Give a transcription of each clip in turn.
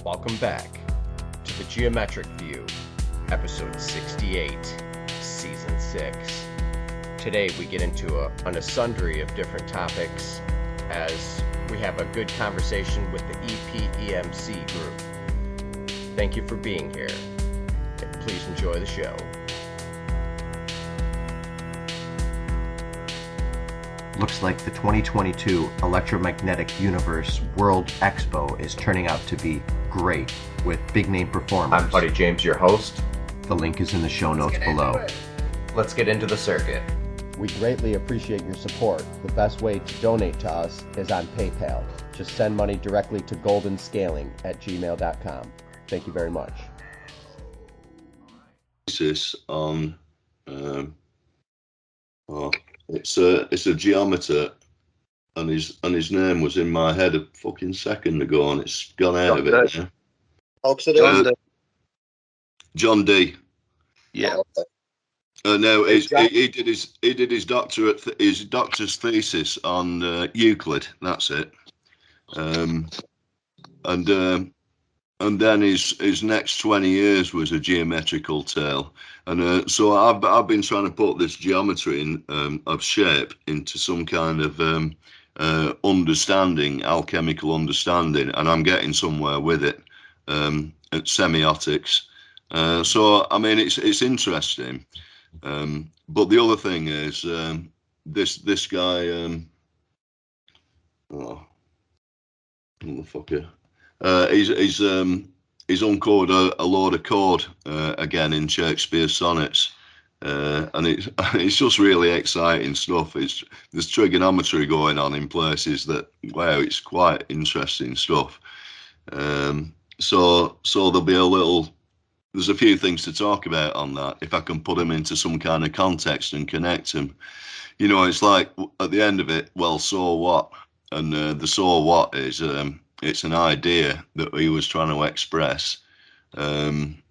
Welcome back to the Geometric View, episode 68, season 6. Today we get into a sundry of different topics as we have a good conversation with the EPEMC group. Thank you for being here, and please enjoy the show. Looks like the 2022 Electromagnetic Universe World Expo is turning out to be great with big name performers. I'm Buddy James, your host. The link is in the show notes below. Let's get into the circuit. We greatly appreciate your support. The best way to donate to us is on PayPal. Just send money directly to goldenscaling@gmail.com. Thank you very much. It's a geometer, and his name was in my head a fucking second ago, and it's gone out of it now. John D. Yeah. No, he did his doctor's thesis on Euclid. That's it. And then his next 20 years was a geometrical tale, and so I've been trying to put this geometry of shape into some kind of understanding, alchemical understanding, and I'm getting somewhere with it at semiotics. So I mean, it's interesting, but the other thing is this guy, motherfucker. He's uncored a load of code again in Shakespeare's sonnets, and it's just really exciting stuff. There's trigonometry going on in places that, wow, it's quite interesting stuff. So there'll be there's a few things to talk about on that if I can put them into some kind of context and connect them. You know, it's like at the end of it, well, so what? And the so what is it's an idea that he was trying to express,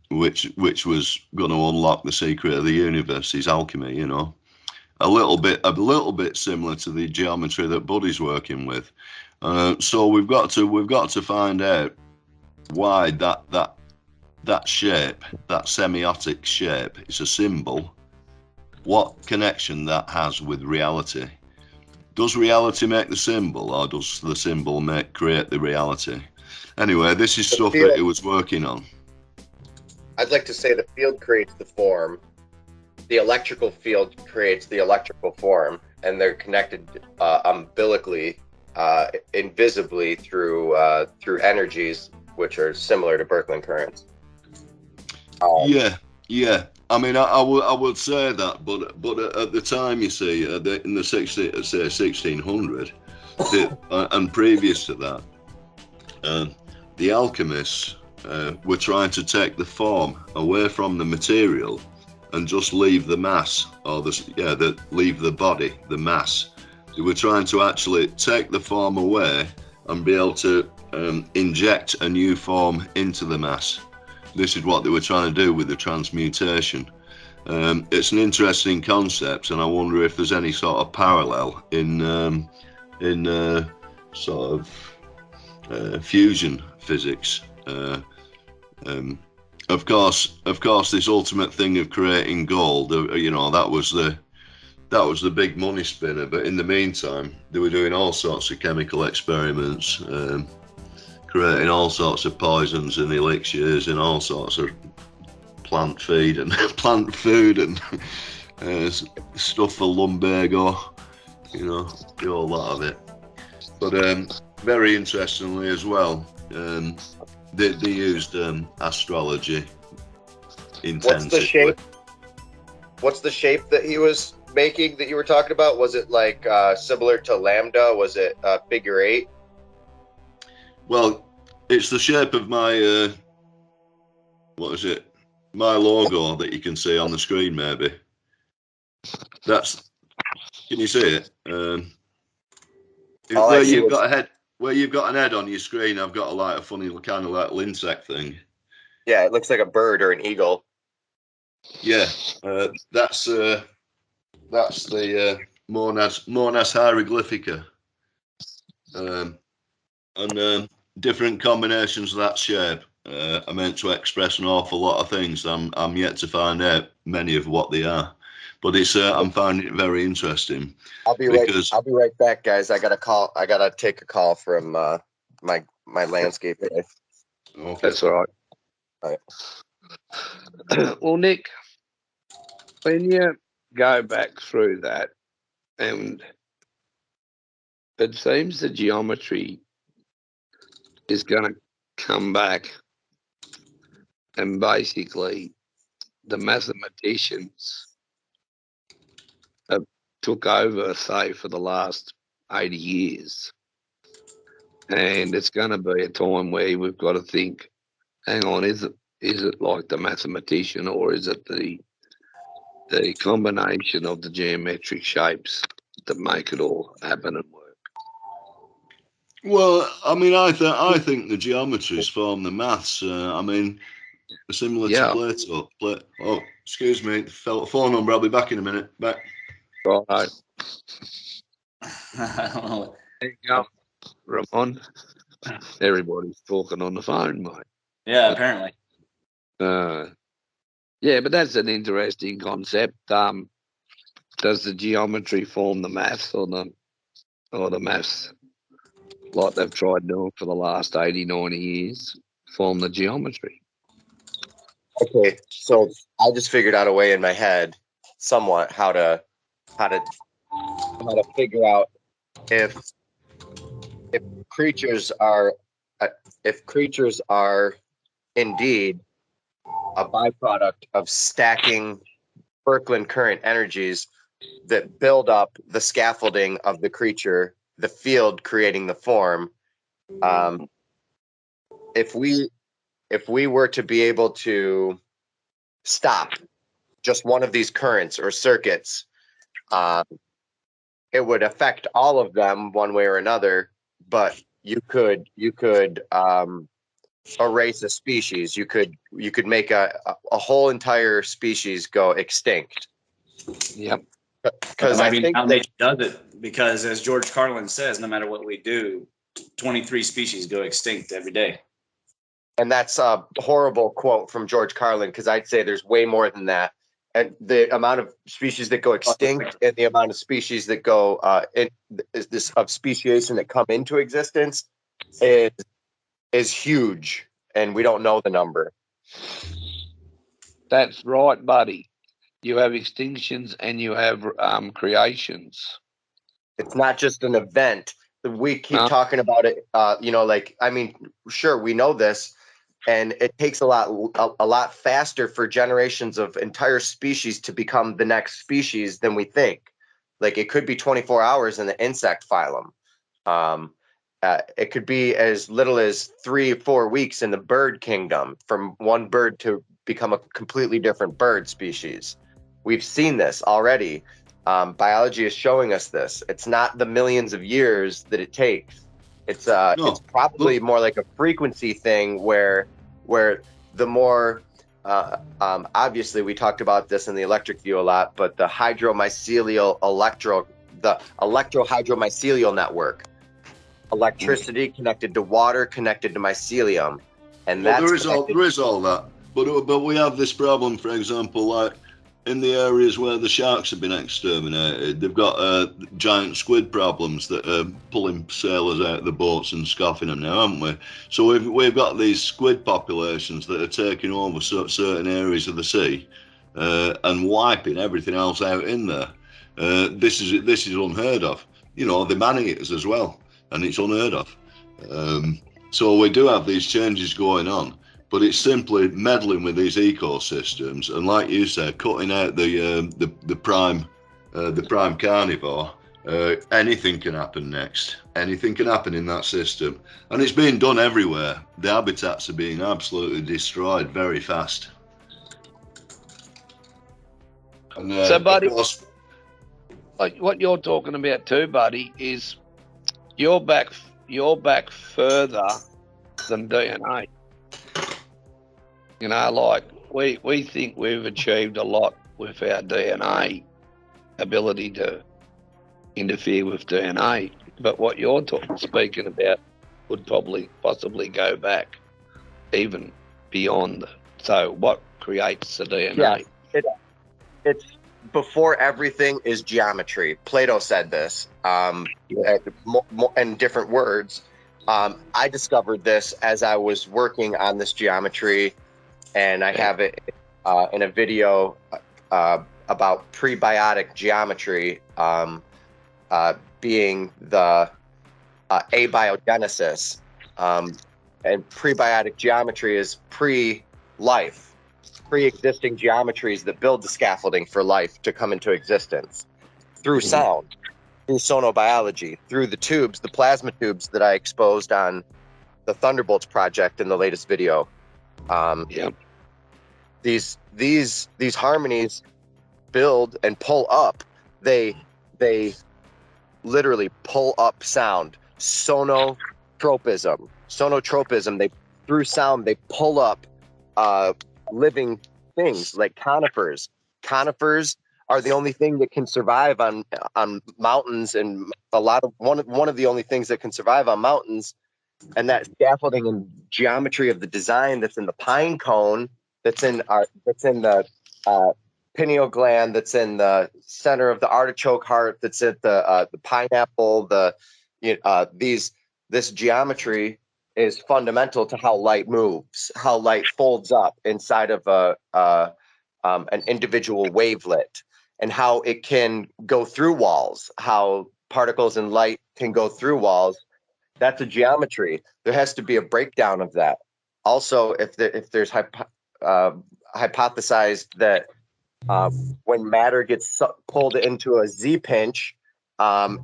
which was going to unlock the secret of the universe, his alchemy. You know, a little bit similar to the geometry that Buddy's working with. So we've got to find out why that shape, that semiotic shape, is a symbol. What connection that has with reality? Does reality make the symbol, or does the symbol create the reality? Anyway, this is stuff that he was working on. I'd like to say the field creates the form. The electrical field creates the electrical form, and they're connected umbilically, invisibly through energies which are similar to Birkeland currents. Yeah. I mean, I would say that, but at the time, you see, in the 1600, and previous to that, the alchemists were trying to take the form away from the material and just leave the mass, leave the body, the mass. They were trying to actually take the form away and be able to inject a new form into the mass. This is what they were trying to do with the transmutation. It's an interesting concept, and I wonder if there's any sort of parallel in sort of fusion physics. Of course, this ultimate thing of creating gold, you know, that was the big money spinner. But in the meantime, they were doing all sorts of chemical experiments. Creating all sorts of poisons and elixirs and all sorts of plant feed and plant food and stuff for lumbago, you know, the whole lot of it. But very interestingly as well, they used astrology intensively. What's the shape that he was making that you were talking about? Was it like similar to lambda? Was it figure 8? Well, it's the shape of my, what is it? My logo that you can see on the screen, maybe. Can you see it? Where you've got an head on your screen, I've got a funny kind of like insect thing. Yeah, it looks like a bird or an eagle. Yeah, that's the Monas hieroglyphica. And different combinations of that shape are meant to express an awful lot of things. I'm yet to find out many of what they are, but it's I'm finding it very interesting. I'll be right back, guys. I gotta take a call from my landscape. Okay. That's all right. All right. Well, Nick, when you go back through that, and it seems the geometry is going to come back, and basically the mathematicians have took over, say, for the last 80 years. And it's going to be a time where we've got to think, hang on, is it like the mathematician, or is it the combination of the geometric shapes that make it all happen and work? Well, I mean, I think the geometries form the maths. I mean, similar to Plato. Oh, excuse me, phone number. I'll be back in a minute. Back. Right. I don't know. There you go, Ramon. Everybody's talking on the phone, mate. Yeah, apparently. Yeah, but that's an interesting concept. Does the geometry form the maths, or the maths, like they've tried doing for the last 80, 90 years, form the geometry? Okay, so I just figured out a way in my head, somewhat, how to figure out if creatures are indeed a byproduct of stacking Birkeland current energies that build up the scaffolding of the creature, the field creating the form. If we were to be able to stop just one of these currents or circuits, it would affect all of them one way or another. But you could erase a species. You could make a whole entire species go extinct. Yep. Because I think how nature does it. Because as George Carlin says, no matter what we do, 23 species go extinct every day. And that's a horrible quote from George Carlin, because I'd say there's way more than that. And the amount of species that go extinct and the amount of species that go of speciation that come into existence is huge, and we don't know the number. That's right, buddy. You have extinctions and you have creations. It's not just an event. We keep talking about it. Sure, we know this, and it takes a lot faster for generations of entire species to become the next species than we think. Like, it could be 24 hours in the insect phylum. It could be as little as 3 or 4 weeks in the bird kingdom, from one bird to become a completely different bird species. We've seen this already. Biology is showing us this. It's not the millions of years that it takes. It's probably more like a frequency thing where the more obviously we talked about this in the electric view a lot, but the electrohydromycelial network, electricity connected to water, connected to mycelium, and there is all that. But we have this problem, for example, like in the areas where the sharks have been exterminated, they've got giant squid problems that are pulling sailors out of the boats and scoffing them now, haven't we? So we've got these squid populations that are taking over certain areas of the sea and wiping everything else out in there. This is unheard of. You know, the man-eaters as well, and it's unheard of. So we do have these changes going on. But it's simply meddling with these ecosystems, and like you said, cutting out the prime carnivore. Anything can happen next. Anything can happen in that system, and it's being done everywhere. The habitats are being absolutely destroyed very fast. And, so, buddy, like what you're talking about too, buddy, is you're back further than DNA. You know, like we think we've achieved a lot with our DNA ability to interfere with DNA, but what you're speaking about would probably possibly go back even beyond. So what creates the DNA? Yeah, it's before everything is geometry. Plato said this in different words. I discovered this as I was working on this geometry, and I have it in a video about prebiotic geometry being the abiogenesis. And prebiotic geometry is pre-life, pre-existing geometries that build the scaffolding for life to come into existence through sound, through sonobiology, through the tubes, the plasma tubes that I exposed on the Thunderbolts project in the latest video. These harmonies build and pull up. They literally pull up sound. Sonotropism. They through sound they pull up living things like conifers. Conifers are the only thing that can survive on mountains, and one of the only things that can survive on mountains. And that scaffolding and geometry of the design that's in the pine cone, that's in the pineal gland, that's in the center of the artichoke heart, that's at the pineapple. This geometry is fundamental to how light moves, how light folds up inside of an individual wavelet, and how it can go through walls, how particles and light can go through walls. That's a geometry. There has to be a breakdown of that. Also, if there's hypothesized that when matter gets pulled into a Z-pinch, that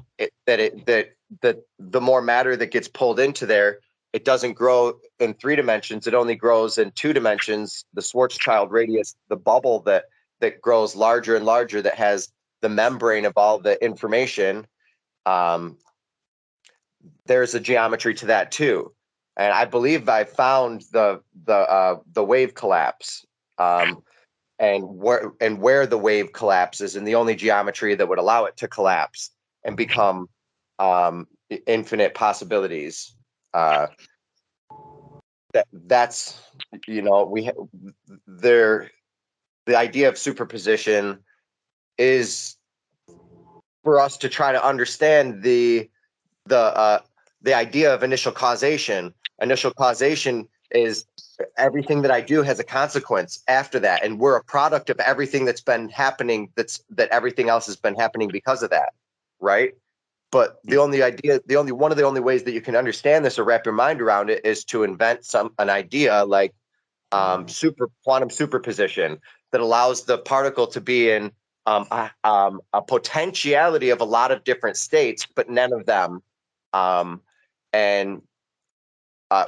the more matter that gets pulled into there, it doesn't grow in 3 dimensions. It only grows in 2 dimensions. The Schwarzschild radius, the bubble that grows larger and larger, that has the membrane of all the information. There's a geometry to that too, and I believe I found the wave collapse, and where the wave collapses, and the only geometry that would allow it to collapse and become infinite possibilities. That's the idea of superposition is for us to try to understand the idea of initial causation. Initial causation is everything that I do has a consequence after that, and we're a product of everything that's been happening. That everything else has been happening because of that, right? But one of the only ways that you can understand this or wrap your mind around it is to invent an idea like quantum superposition that allows the particle to be in a potentiality of a lot of different states, but none of them.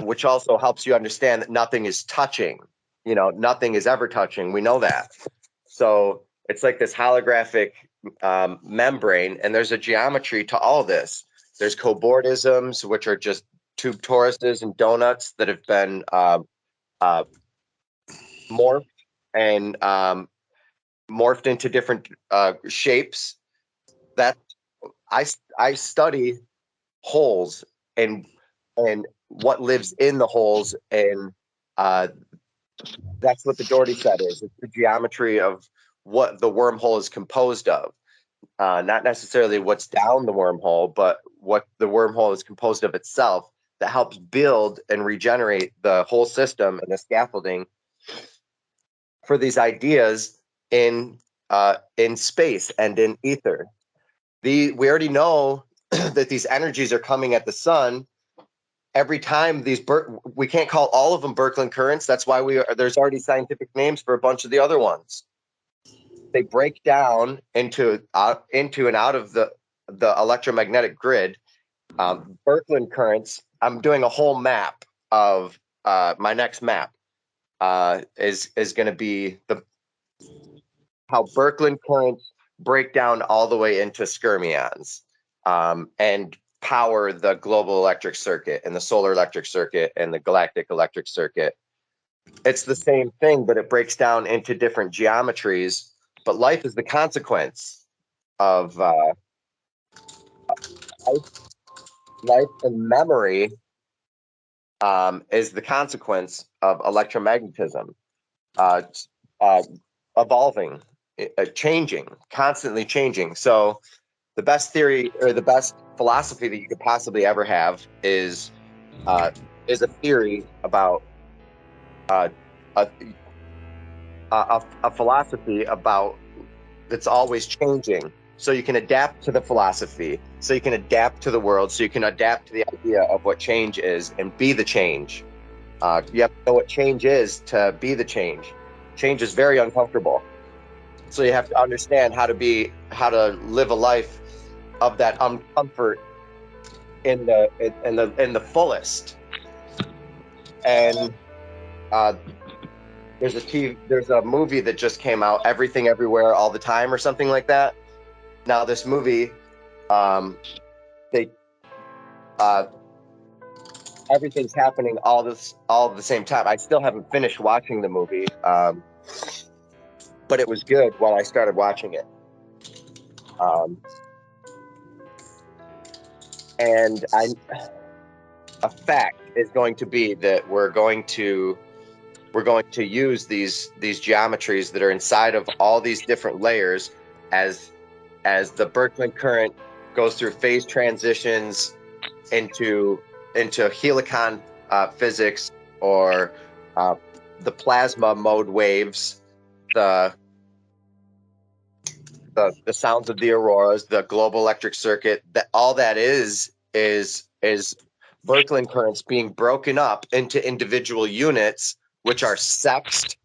Which also helps you understand that nothing is touching. Nothing is ever touching. We know that. So it's like this holographic membrane, and there's a geometry to all this. There's cobordisms, which are just tube toruses and donuts that have been morphed into different shapes. That I study holes and what lives in the holes, and that's what the Dougherty set is. It's the geometry of what the wormhole is composed of, not necessarily what's down the wormhole, but what the wormhole is composed of itself, that helps build and regenerate the whole system and the scaffolding for these ideas in space and in ether. We already know that these energies are coming at the sun. Every time we can't call all of them Birkeland currents. That's why there's already scientific names for a bunch of the other ones. They break down into and out of the electromagnetic grid. Birkeland currents. I'm doing a whole map of my next map. Is going to be how Birkeland currents break down all the way into skyrmions, and power the global electric circuit and the solar electric circuit and the galactic electric circuit. It's the same thing, but it breaks down into different geometries. But life is the consequence of life and memory is the consequence of electromagnetism evolving, changing, constantly changing. So the best theory or the best philosophy that you could possibly ever have is a theory about a philosophy about that's always changing. So you can adapt to the philosophy, so you can adapt to the world, so you can adapt to the idea of what change is and be the change. You have to know what change is to be the change. Change is very uncomfortable. So you have to understand how to live a life of that uncomfort in the fullest. And there's a movie that just came out, Everything Everywhere All the Time or something like that. Now this movie, everything's happening all at the same time. I still haven't finished watching the movie, but it was good when I started watching it. And a fact is going to be that we're going to use these geometries that are inside of all these different layers as the birkeland current goes through phase transitions into helicon physics, or the plasma mode waves, the sounds of the auroras, the global electric circuit. That all that is birkeland currents being broken up into individual units, which are sexed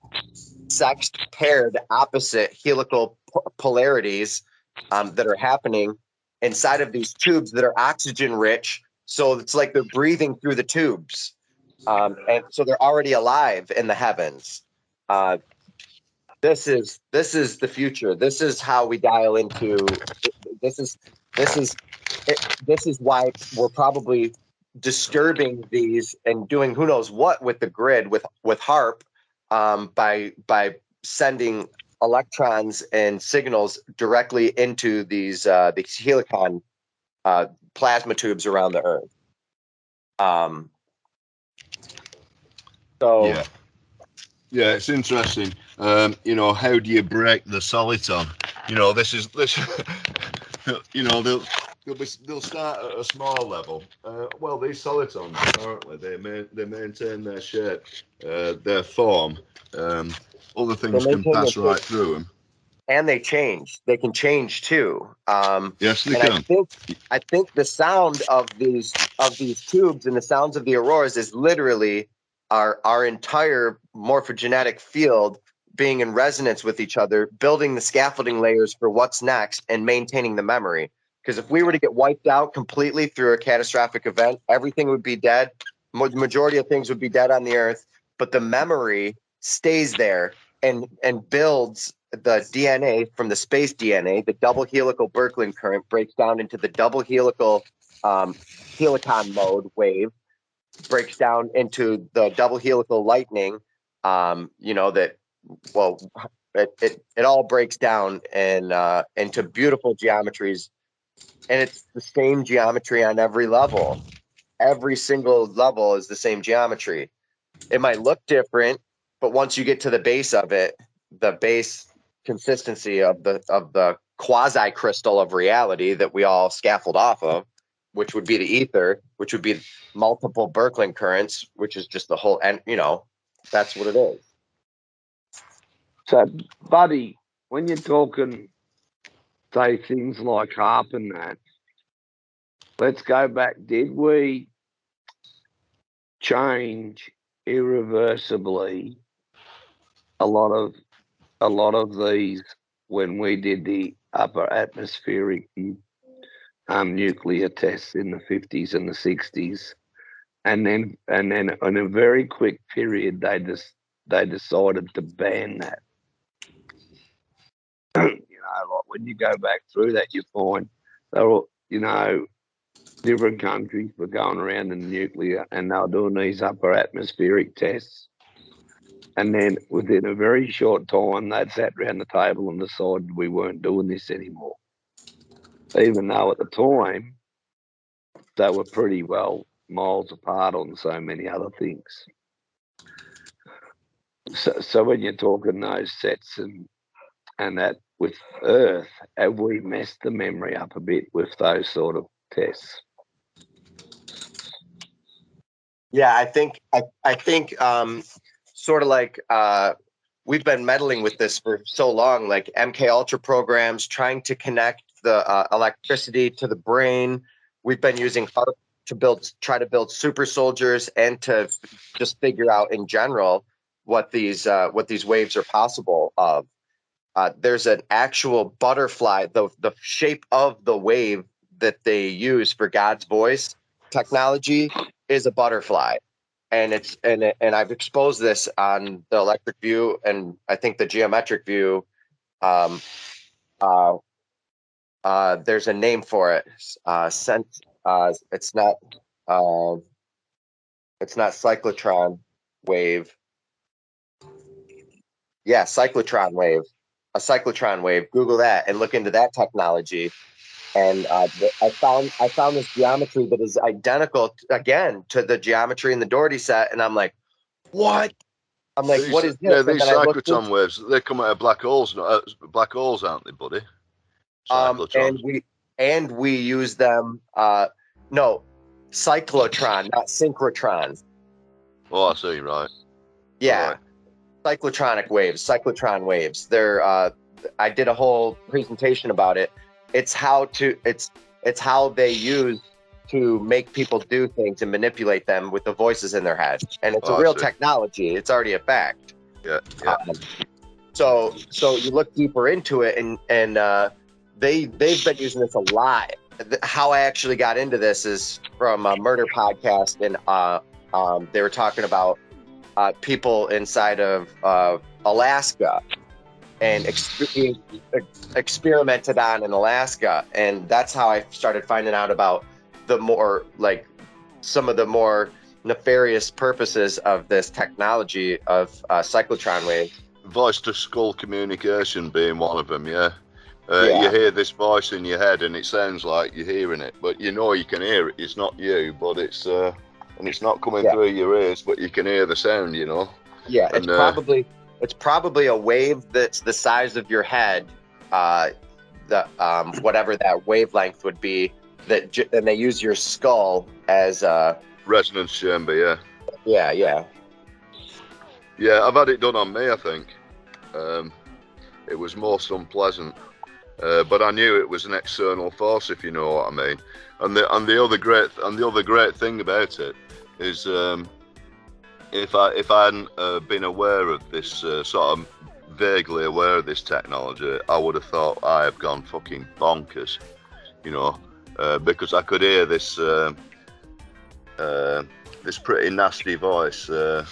paired opposite helical polarities that are happening inside of these tubes that are oxygen rich. So it's like they're breathing through the tubes, and so they're already alive in the heavens. This is the future. This is how we dial into. This is why we're probably disturbing these and doing who knows what with the grid with HARP, by sending electrons and signals directly into these helicon plasma tubes around the Earth. So yeah, it's interesting. How do you break the soliton? This. They'll start at a small level. Well, these solitons apparently they maintain their shape, their form. Other things can pass right through them, and they change. They can change too. Yes, they can. I think the sound of these tubes and the sounds of the auroras is literally our entire morphogenetic field being in resonance with each other, building the scaffolding layers for what's next and maintaining the memory. Because if we were to get wiped out completely through a catastrophic event, everything would be dead. The majority of things would be dead on the Earth, but the memory stays there and builds the DNA from the space DNA. The double helical birkeland current breaks down into the double helical helicon mode wave, breaks down into the double helical lightning. It all breaks down into beautiful geometries, and it's the same geometry on every level. Every single level is the same geometry. It might look different, but once you get to the base of it, the base consistency of the quasi crystal of reality that we all scaffold off of, which would be the ether, which would be multiple birkeland currents, which is just the whole, and that's what it is. So, buddy, when you're talking, say, things like HARP and that, let's go back. Did we change irreversibly a lot of these when we did the upper atmospheric nuclear tests in the 50s and the 60s, and then in a very quick period they decided to ban that. Like when you go back through that, you find they're all, different countries were going around in nuclear and they were doing these upper atmospheric tests. And then within a very short time, they'd sat around the table and decided we weren't doing this anymore. Even though at the time, they were pretty well miles apart on so many other things. So when you're talking those sets and that with Earth, have we messed the memory up a bit with those sort of tests? Yeah, I think sort of like we've been meddling with this for so long, like MK Ultra programs, trying to connect the electricity to the brain. We've been using HARP to try to build super soldiers and to just figure out in general what these waves are possible of. There's an actual butterfly, the shape of the wave that they use for God's voice technology is a butterfly. And I've exposed this on the electric view and I think the geometric view. There's a name for it. It's not cyclotron wave. Yeah, cyclotron wave. A cyclotron wave. Google that and look into that technology. And I found this geometry that is identical again to the geometry in the Dougherty set, and I'm like, what? I'm like, what is this? Yeah, these cyclotron waves, they come out of black holes, aren't they, buddy? And we use them. No, cyclotron, not synchrotron. Oh, I see. Right. Yeah, right. Cyclotron waves. They're. I did a whole presentation about it. It's how they use to make people do things and manipulate them with the voices in their head, and it's a real technology. It's already a fact. Yeah. So you look deeper into it, and they've been using this a lot. How I actually got into this is from a murder podcast, and they were talking about people inside of Alaska and experimented on in Alaska, and that's how I started finding out about some of the more nefarious purposes of this technology of cyclotron waves. Voice to skull communication being one of them. Yeah. You hear this voice in your head and it sounds like you're hearing it, but you know you can hear it. It's not you, but it's and it's not coming through your ears, but you can hear the sound, you know. Yeah, and, it's probably a wave that's the size of your head, whatever that wavelength would be. And they use your skull as a resonance chamber. Yeah. I've had it done on me. I think it was most unpleasant, but I knew it was an external force, if you know what I mean. And the other great thing about it is. If I hadn't been aware of this, sort of vaguely aware of this technology, I would have thought I have gone fucking bonkers, you know, because I could hear this this pretty nasty voice. It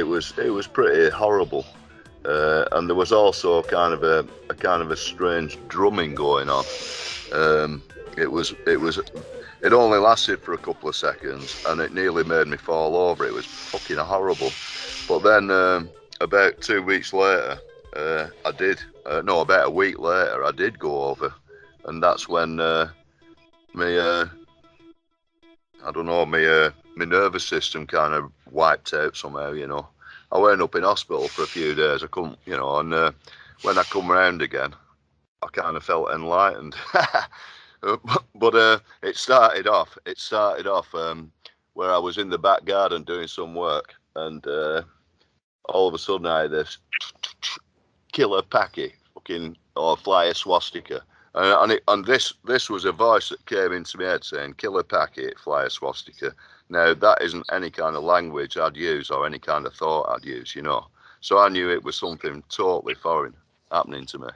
was pretty horrible, and there was also a kind of a strange drumming going on. It only lasted for a couple of seconds and it nearly made me fall over. It was fucking horrible. But then about 2 weeks later, about a week later, I did go over. And that's when my nervous system kind of wiped out somehow, you know. I went up in hospital for a few days. I couldn't, you know, and when I come round again, I kind of felt enlightened. But it started off where I was in the back garden doing some work, and all of a sudden I had this killer packy or fly a swastika, and this was a voice that came into my head saying killer packy, fly a swastika. Now that isn't any kind of language I'd use or any kind of thought I'd use, you know. So I knew it was something totally foreign happening to me.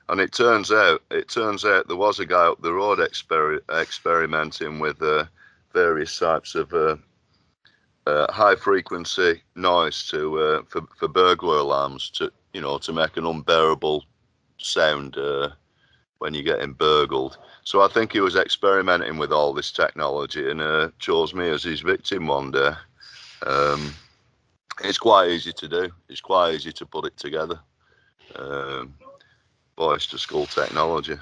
And it turns out there was a guy up the road experimenting with various types of high frequency noise for burglar alarms to make an unbearable sound when you're getting burgled. So I think he was experimenting with all this technology and chose me as his victim one day. It's quite easy to do. It's quite easy to put it together. Voice to skull technology.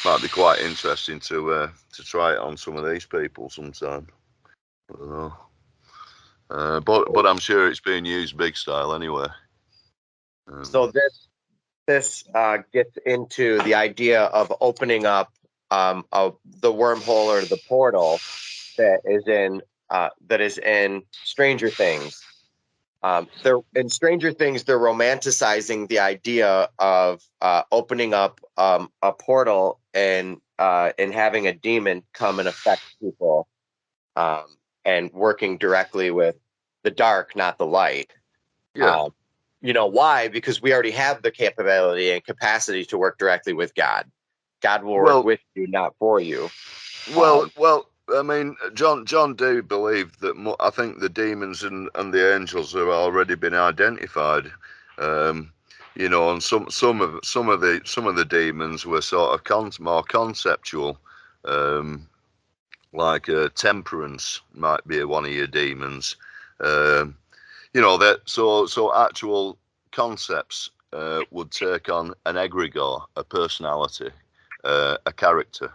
might be quite interesting to try it on some of these people sometime. I don't know. But I'm sure it's being used big style anyway. So this gets into the idea of opening up of the wormhole or the portal that is in Stranger Things. In Stranger Things, they're romanticizing the idea of opening up a portal and having a demon come and affect people, and working directly with the dark, not the light. Yeah. You know why? Because we already have the capability and capacity to work directly with God. God will work with you, not for you. Well, I mean, John do believe that I think the demons and the angels have already been identified. You know, and some of the demons were sort of more conceptual, like temperance might be one of your demons. You know, that so actual concepts would take on an egregore, a personality, a character.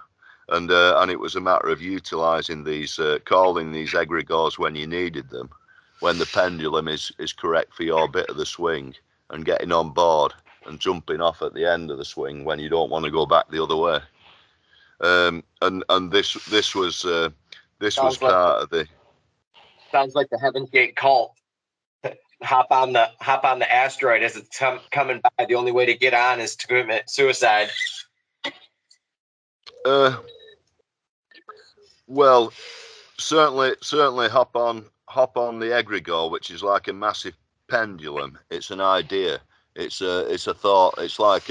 And it was a matter of utilising these, calling these egregores when you needed them, when the pendulum is correct for your bit of the swing, and getting on board and jumping off at the end of the swing when you don't want to go back the other way. And this was part of the. Sounds like the Heaven's Gate cult. Hop on the asteroid as it's coming by. The only way to get on is to commit suicide. Well, certainly hop on the egregore, which is like a massive pendulum. It's an idea. It's a thought. It's like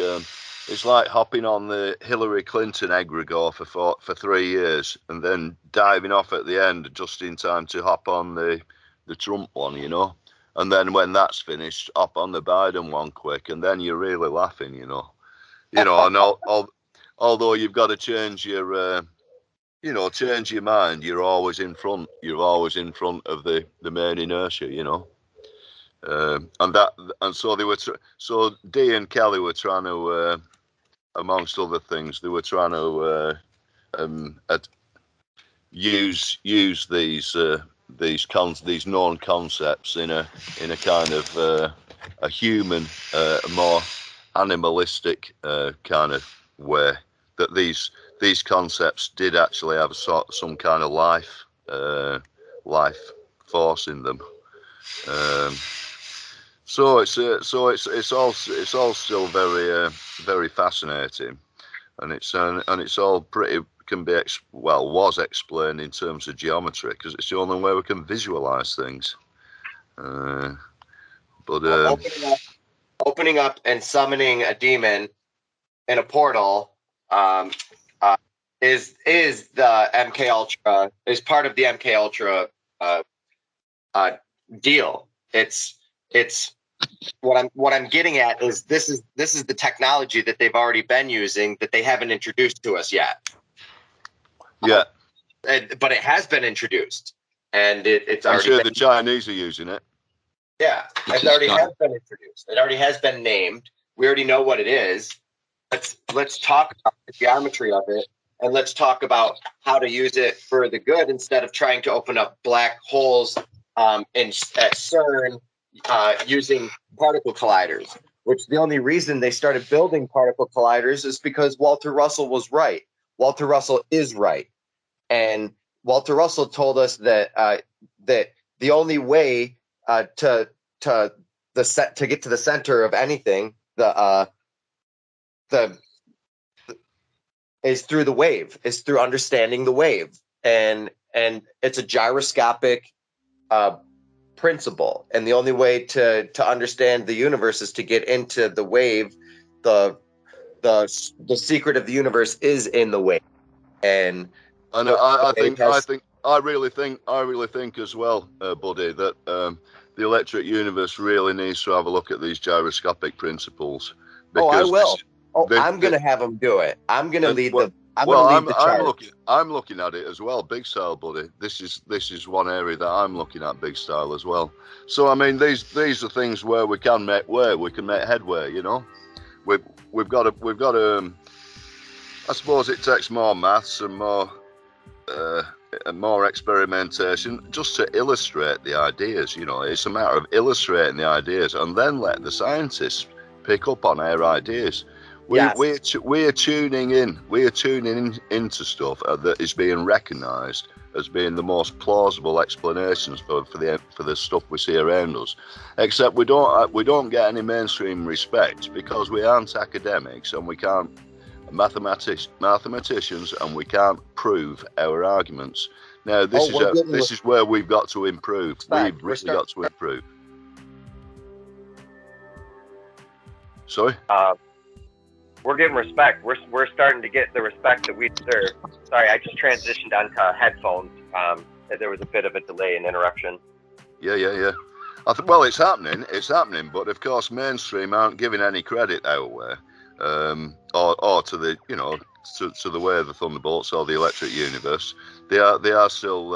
hopping on the Hillary Clinton egregore for 3 years and then diving off at the end just in time to hop on the Trump one, you know. And then when that's finished, hop on the Biden one quick, and then you're really laughing, you know. You know, and although you've got to change your change your mind, you're always in front. You're always in front of the main inertia, you know. And so they were. So Dee and Kelly were trying to, amongst other things, they were trying to use these known concepts in a kind of a human, more animalistic kind of way. That these concepts did actually have some kind of life force in them. So it's all still very very fascinating, and it's all pretty was explained in terms of geometry because it's the only way we can visualize things. Opening up and summoning a demon in a portal is the MK Ultra, is part of the MK Ultra deal. It's what I'm getting at is this is the technology that they've already been using that they haven't introduced to us yet. Yeah, but it has been introduced, and it's I'm already. sure the Chinese are using it. Yeah, it already has been introduced. It already has been named. We already know what it is. Let's talk about the geometry of it, and let's talk about how to use it for the good instead of trying to open up black holes at CERN using particle colliders. Which the only reason they started building particle colliders is because Walter Russell was right. Walter Russell is right, and Walter Russell told us that that the only way to get to the center of anything is through the wave, is through understanding the wave, and it's a gyroscopic principle, and the only way to understand the universe is to get into the wave. The secret of the universe is in the wave, and I really think as well, buddy, that the electric universe really needs to have a look at these gyroscopic principles. I will. I'm going to have them do it. I'm going to lead the. I'm looking at it as well, big style, buddy. This is one area that I'm looking at, big style as well. So I mean, these are things where we can make headway. You know, we've got to. I suppose it takes more maths and more experimentation just to illustrate the ideas. You know, it's a matter of illustrating the ideas and then let the scientists pick up on our ideas. We're tuning in into stuff that is being recognised as being the most plausible explanations for the stuff we see around us. Except we don't get any mainstream respect because we aren't academics and we can't mathematicians and we can't prove our arguments. Now this is where we've got to improve. We've really got to improve. Sorry? We're getting respect. We're starting to get the respect that we deserve. Sorry, I just transitioned onto headphones. There was a bit of a delay and interruption. Yeah. Well, it's happening, but of course mainstream aren't giving any credit our way, or to the, you know, to the way of the Thunderbolts or the Electric Universe. They are still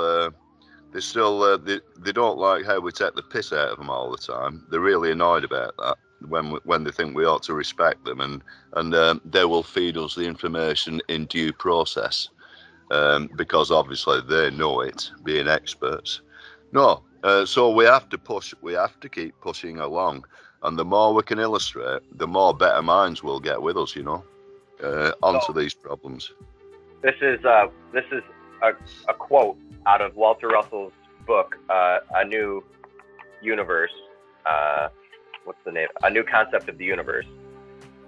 they don't like how we take the piss out of them all the time. They're really annoyed about that when they think we ought to respect them, and they will feed us the information in due process, because obviously they know it, being experts. No, so we have to keep pushing along, and the more we can illustrate, the more better minds we'll get with us, you know, onto these problems. This is a quote out of Walter Russell's book, A New Universe. What's the name? A New Concept of the Universe.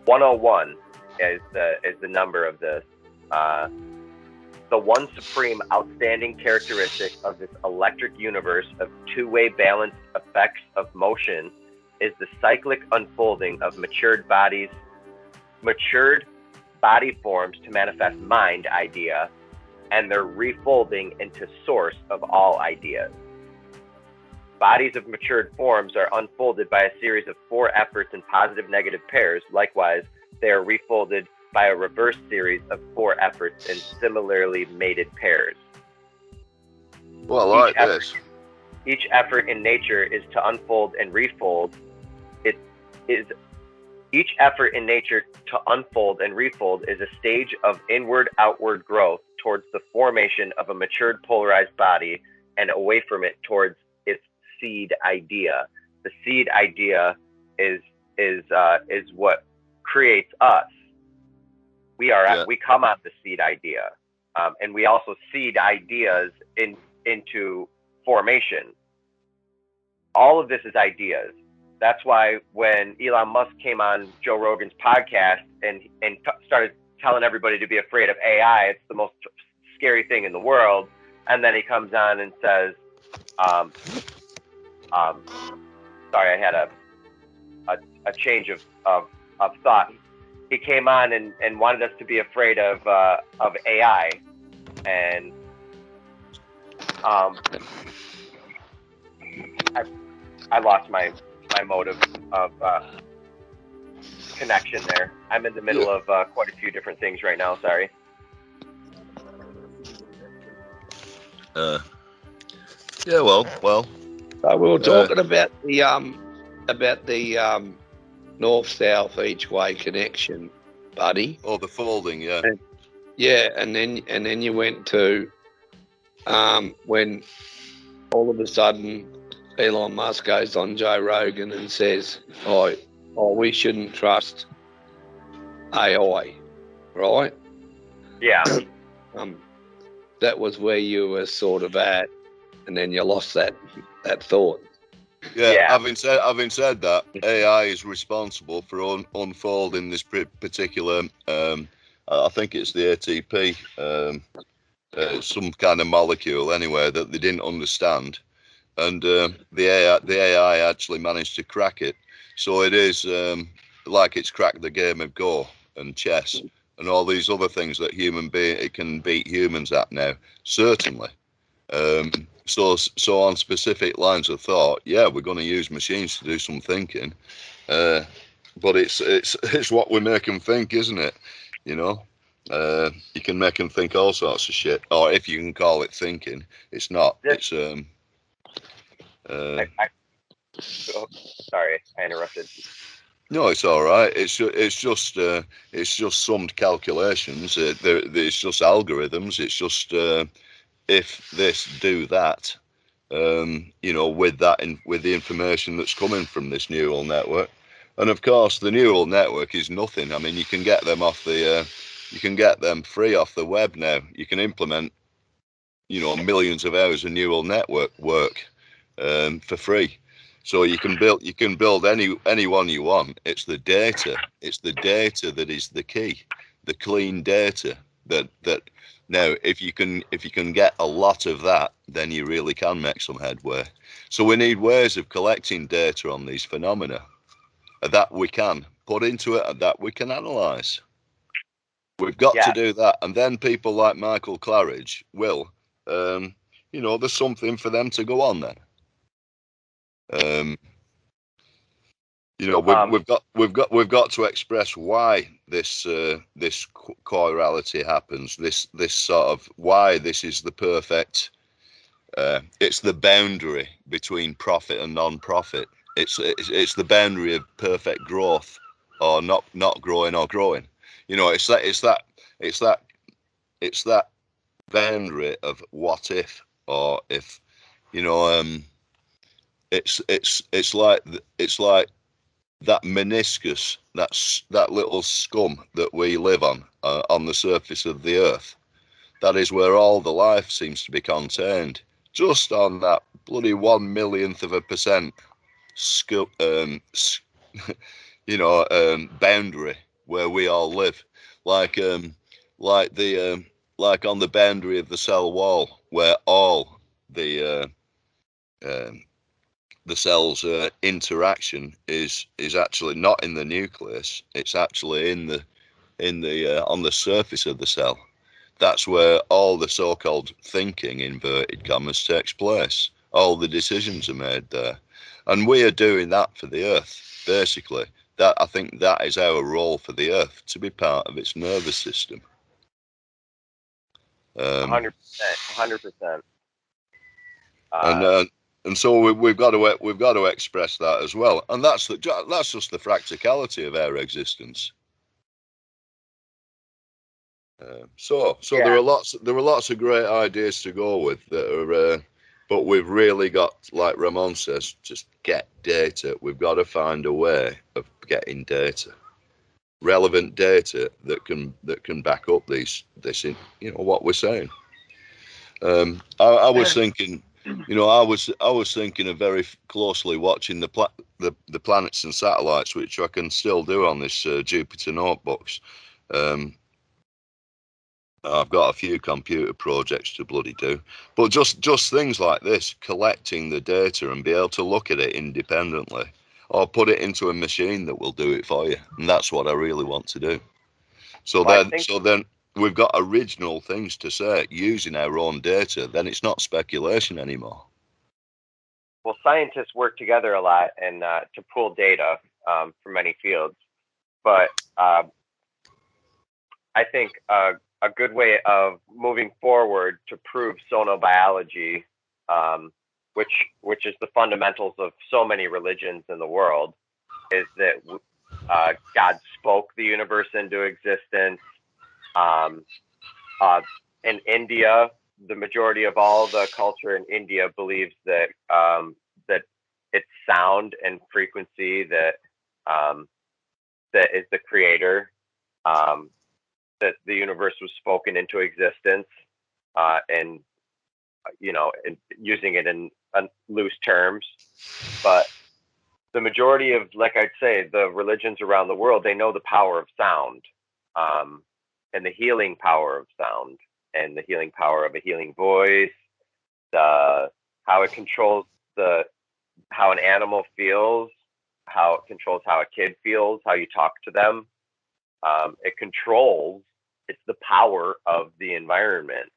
101 is the number of this. The one supreme outstanding characteristic of this electric universe of two-way balanced effects of motion is the cyclic unfolding of matured body forms to manifest mind idea, and their refolding into source of all ideas. Bodies of matured forms are unfolded by a series of 4 efforts in positive negative pairs. Likewise, they are refolded by a reverse series of 4 efforts in similarly mated pairs. Well, like this. Each effort in nature is to unfold and refold. Each effort in nature to unfold and refold is a stage of inward-outward growth towards the formation of a matured polarized body and away from it towards its seed idea. The seed idea is what creates us. We come out of the seed idea, and we also seed ideas into formation. All of this is ideas. That's why when Elon Musk came on Joe Rogan's podcast and started telling everybody to be afraid of AI, it's the most scary thing in the world. And then he comes on and says, sorry, I had a change of thought. He came on and wanted us to be afraid of AI, and I lost my mode of connection there. I'm in the middle of quite a few different things right now. Sorry. Yeah. Well. So we were talking about the north-south each-way connection, buddy. Oh, the folding, yeah. And then you went to when all of a sudden Elon Musk goes on Joe Rogan and says, "Oh, we shouldn't trust AI," right? Yeah. That was where you were sort of at, and then you lost that thought. Yeah. Having said that, AI is responsible for unfolding this particular. I think it's the ATP, some kind of molecule anyway that they didn't understand, and the AI actually managed to crack it. So it is like it's cracked the game of Go and chess and all these other things that it can beat humans at now. Certainly. So on specific lines of thought, yeah, we're going to use machines to do some thinking, but it's what we make them think, isn't it? You know, you can make them think all sorts of shit, or if you can call it thinking, it's not. It's sorry, I interrupted. No, it's all right. It's just some calculations. It's just algorithms. It's just if this, do that. With that, with the information that's coming from this neural network, and of course the neural network is nothing. I mean, you can get them you can get them free off the web now. You can implement, millions of hours of neural network work for free. So you can build any one you want. It's the data. It's the data that is the key. The clean data that now if you can get a lot of that, then you really can make some headway. So we need ways of collecting data on these phenomena that we can put into it and that we can analyze. We've got to do that, and then people like Michael Claridge will, there's something for them to go on then. We've got to express why this chirality happens. This sort of why this is the perfect. It's the boundary between profit and non-profit. It's the boundary of perfect growth, or not growing or growing. It's that boundary of what if, or if, it's like that meniscus, that little scum that we live on the surface of the earth. That is where all the life seems to be contained, just on that bloody 1/1,000,000th of a percent boundary where we all live, like on the boundary of the cell wall, where all the cell's interaction is actually not in the nucleus. It's actually in the on the surface of the cell. That's where all the so-called thinking, inverted commas, takes place. All the decisions are made there, and we are doing that for the Earth, basically. I think that is our role for the Earth, to be part of its nervous system. 100%, 100%. And so we've got to express that as well, and that's just the practicality of our existence. So there are lots of great ideas to go with that are, but we've really got, like Ramon says, just get data. We've got to find a way of getting data, relevant data that can back up this what we're saying. I was thinking, I was thinking of very closely watching the planets and satellites, which I can still do on this Jupiter notebooks. I've got a few computer projects to bloody do, but just things like this, collecting the data and be able to look at it independently, or put it into a machine that will do it for you, and that's what I really want to do. So then we've got original things to say using our own data. Then it's not speculation anymore. Well, scientists work together a lot and to pool data from many fields, but I think a good way of moving forward to prove sonobiology, which is the fundamentals of so many religions in the world, is that God spoke the universe into existence. In India, the majority of all the culture in India believes that that it's sound and frequency that is the creator. That the universe was spoken into existence, and using it in loose terms, but the majority of, like I'd say, the religions around the world, they know the power of sound, and the healing power of sound, and the healing power of a healing voice, how it controls how an animal feels, how it controls how a kid feels, how you talk to them. It's the power of the environment,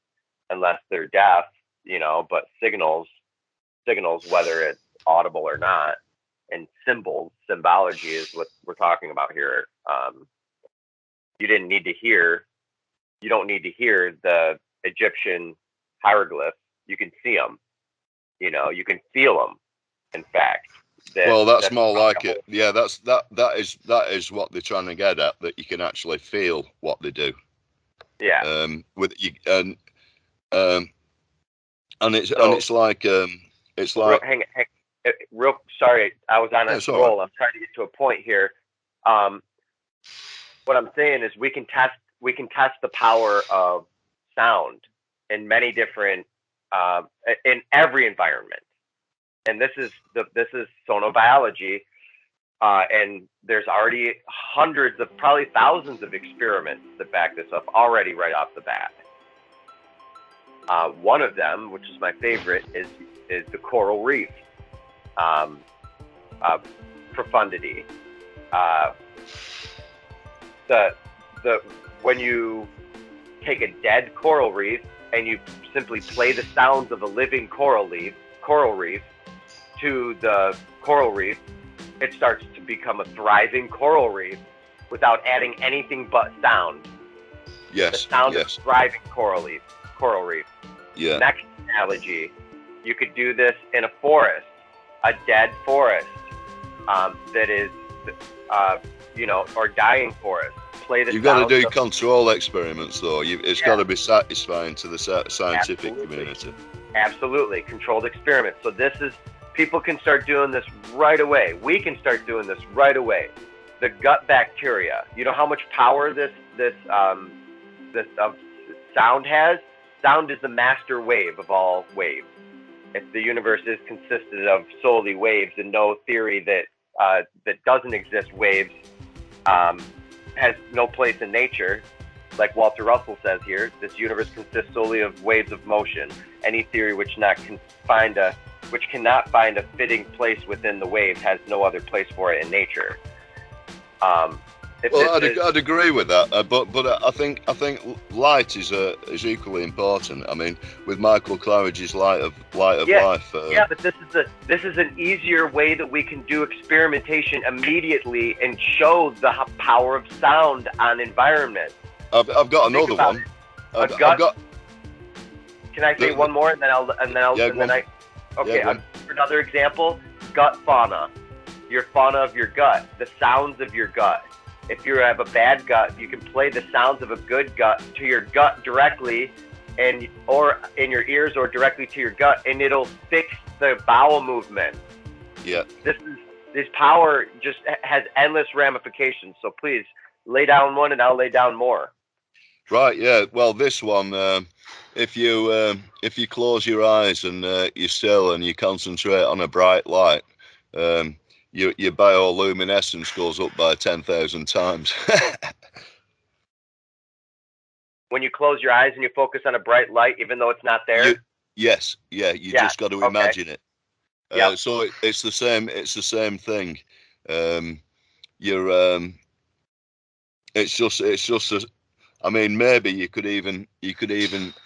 unless they're deaf, but signals, whether it's audible or not, and symbology is what we're talking about here. You don't need to hear the Egyptian hieroglyphs. You can see them, you can feel them. In fact, Well, that's more like it. Yeah, that is what they're trying to get at, that you can actually feel what they do. Yeah. With you and it's like hang real sorry, I was on a roll. I'm trying to get to a point here. What I'm saying is we can test the power of sound in many different in every environment. And this is sonobiology, and there's already hundreds of, probably thousands of experiments that back this up already right off the bat. One of them, which is my favorite, is the coral reef profundity. When you take a dead coral reef and you simply play the sounds of a living coral reef to the coral reef, it starts to become a thriving coral reef without adding anything but sound. Yes. The sound of thriving coral reef. Yeah. Next analogy, you could do this in a forest, a dead forest that is, or dying forest. You've got to do control experiments, though. It's got to be satisfying to the scientific community. Absolutely, controlled experiments. So people can start doing this right away. We can start doing this right away. The gut bacteria. You know how much power this sound has? Sound is the master wave of all waves. If the universe is consisted of solely waves, and no theory that doesn't exist waves has no place in nature, like Walter Russell says here, this universe consists solely of waves of motion. Any theory which cannot find a fitting place within the wave has no other place for it in nature. I'd agree with that, but I think light is equally important. I mean, with Michael Claridge's light of life. But this is an easier way that we can do experimentation immediately and show the power of sound on environment. I've got another one. I've got. Can I say one more and then for another example, gut fauna. Your fauna of your gut, the sounds of your gut. If you have a bad gut, you can play the sounds of a good gut to your gut directly, or in your ears, or directly to your gut, and it'll fix the bowel movement. Yeah. This power just has endless ramifications. So please lay down one, and I'll lay down more. Right. Yeah. Well, this one, if you close your eyes and you're still and you concentrate on a bright light, your bioluminescence goes up by 10,000 times. When you close your eyes and you focus on a bright light, even though it's not there. Just got to imagine it. So it's the same. It's the same thing. I mean, maybe you could even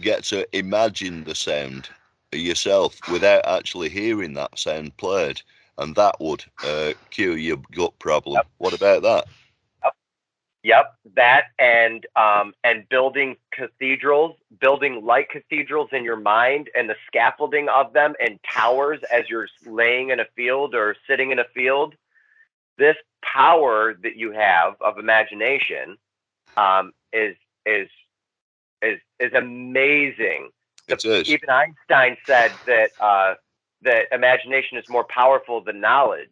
get to imagine the sound yourself without actually hearing that sound played. And that would cure your gut problem. Yep. What about that? Yep, that and building cathedrals, building light cathedrals in your mind, and the scaffolding of them, and towers as you're laying in a field or sitting in a field. This power that you have of imagination is amazing. It is. Even Einstein said that imagination is more powerful than knowledge.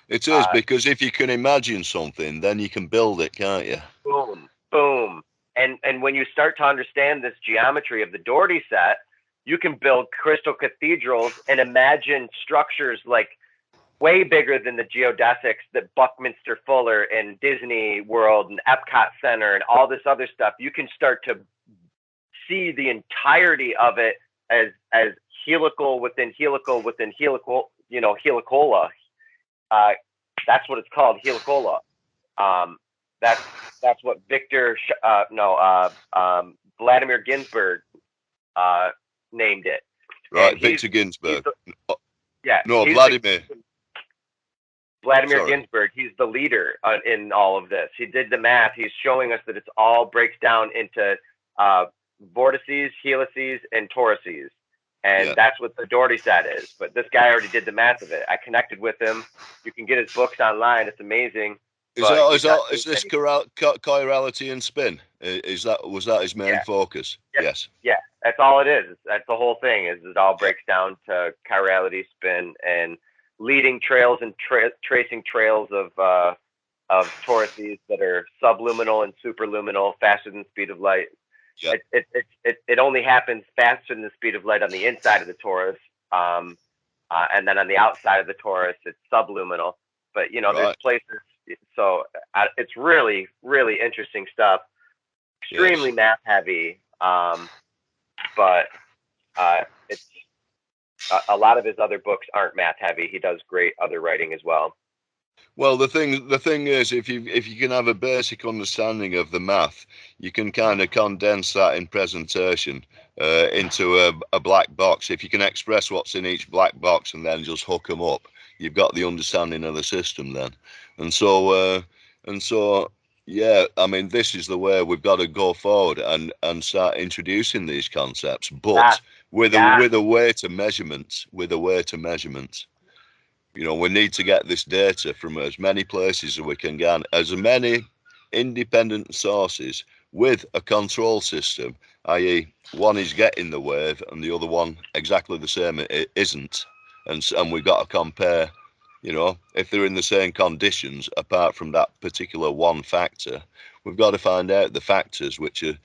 It is, because if you can imagine something, then you can build it, can't you? Boom, boom. And when you start to understand this geometry of the Dougherty set, you can build crystal cathedrals and imagine structures like way bigger than the geodesics that Buckminster Fuller and Disney World and Epcot Center and all this other stuff. You can start to see the entirety of it as helical within helical within helical, helicola. That's what it's called, helicola. That's what Vladimir Ginsburg named it. Right, Victor Ginsburg. Vladimir Ginsburg. He's the leader in all of this. He did the math. He's showing us that it's all breaks down into vortices, helices, and torices. And that's what the Dougherty set is. But this guy already did the math of it. I connected with him. You can get his books online. It's amazing. Is this chirality and spin? Was that his main focus? Yeah. Yes. Yeah, that's all it is. That's the whole thing. Is it all breaks down to chirality, spin, and leading trails and tracing trails of torices that are subluminal and superluminal, faster than the speed of light. Yeah. It only happens faster than the speed of light on the inside of the torus, and then on the outside of the torus, it's subluminal. But there's places. So it's really, really interesting stuff. Extremely math heavy, but it's a lot of his other books aren't math heavy. He does great other writing as well. Well, the thing is, if you can have a basic understanding of the math, you can kind of condense that in presentation into a black box. If you can express what's in each black box and then just hook them up, you've got the understanding of the system then. And so yeah, I mean, this is the way we've got to go forward and start introducing these concepts, but with a way to measurements, we need to get this data from as many places as we can get, as many independent sources with a control system, i.e. one is getting the wave and the other one exactly the same it isn't. And we've got to compare, if they're in the same conditions, apart from that particular one factor, we've got to find out the factors which are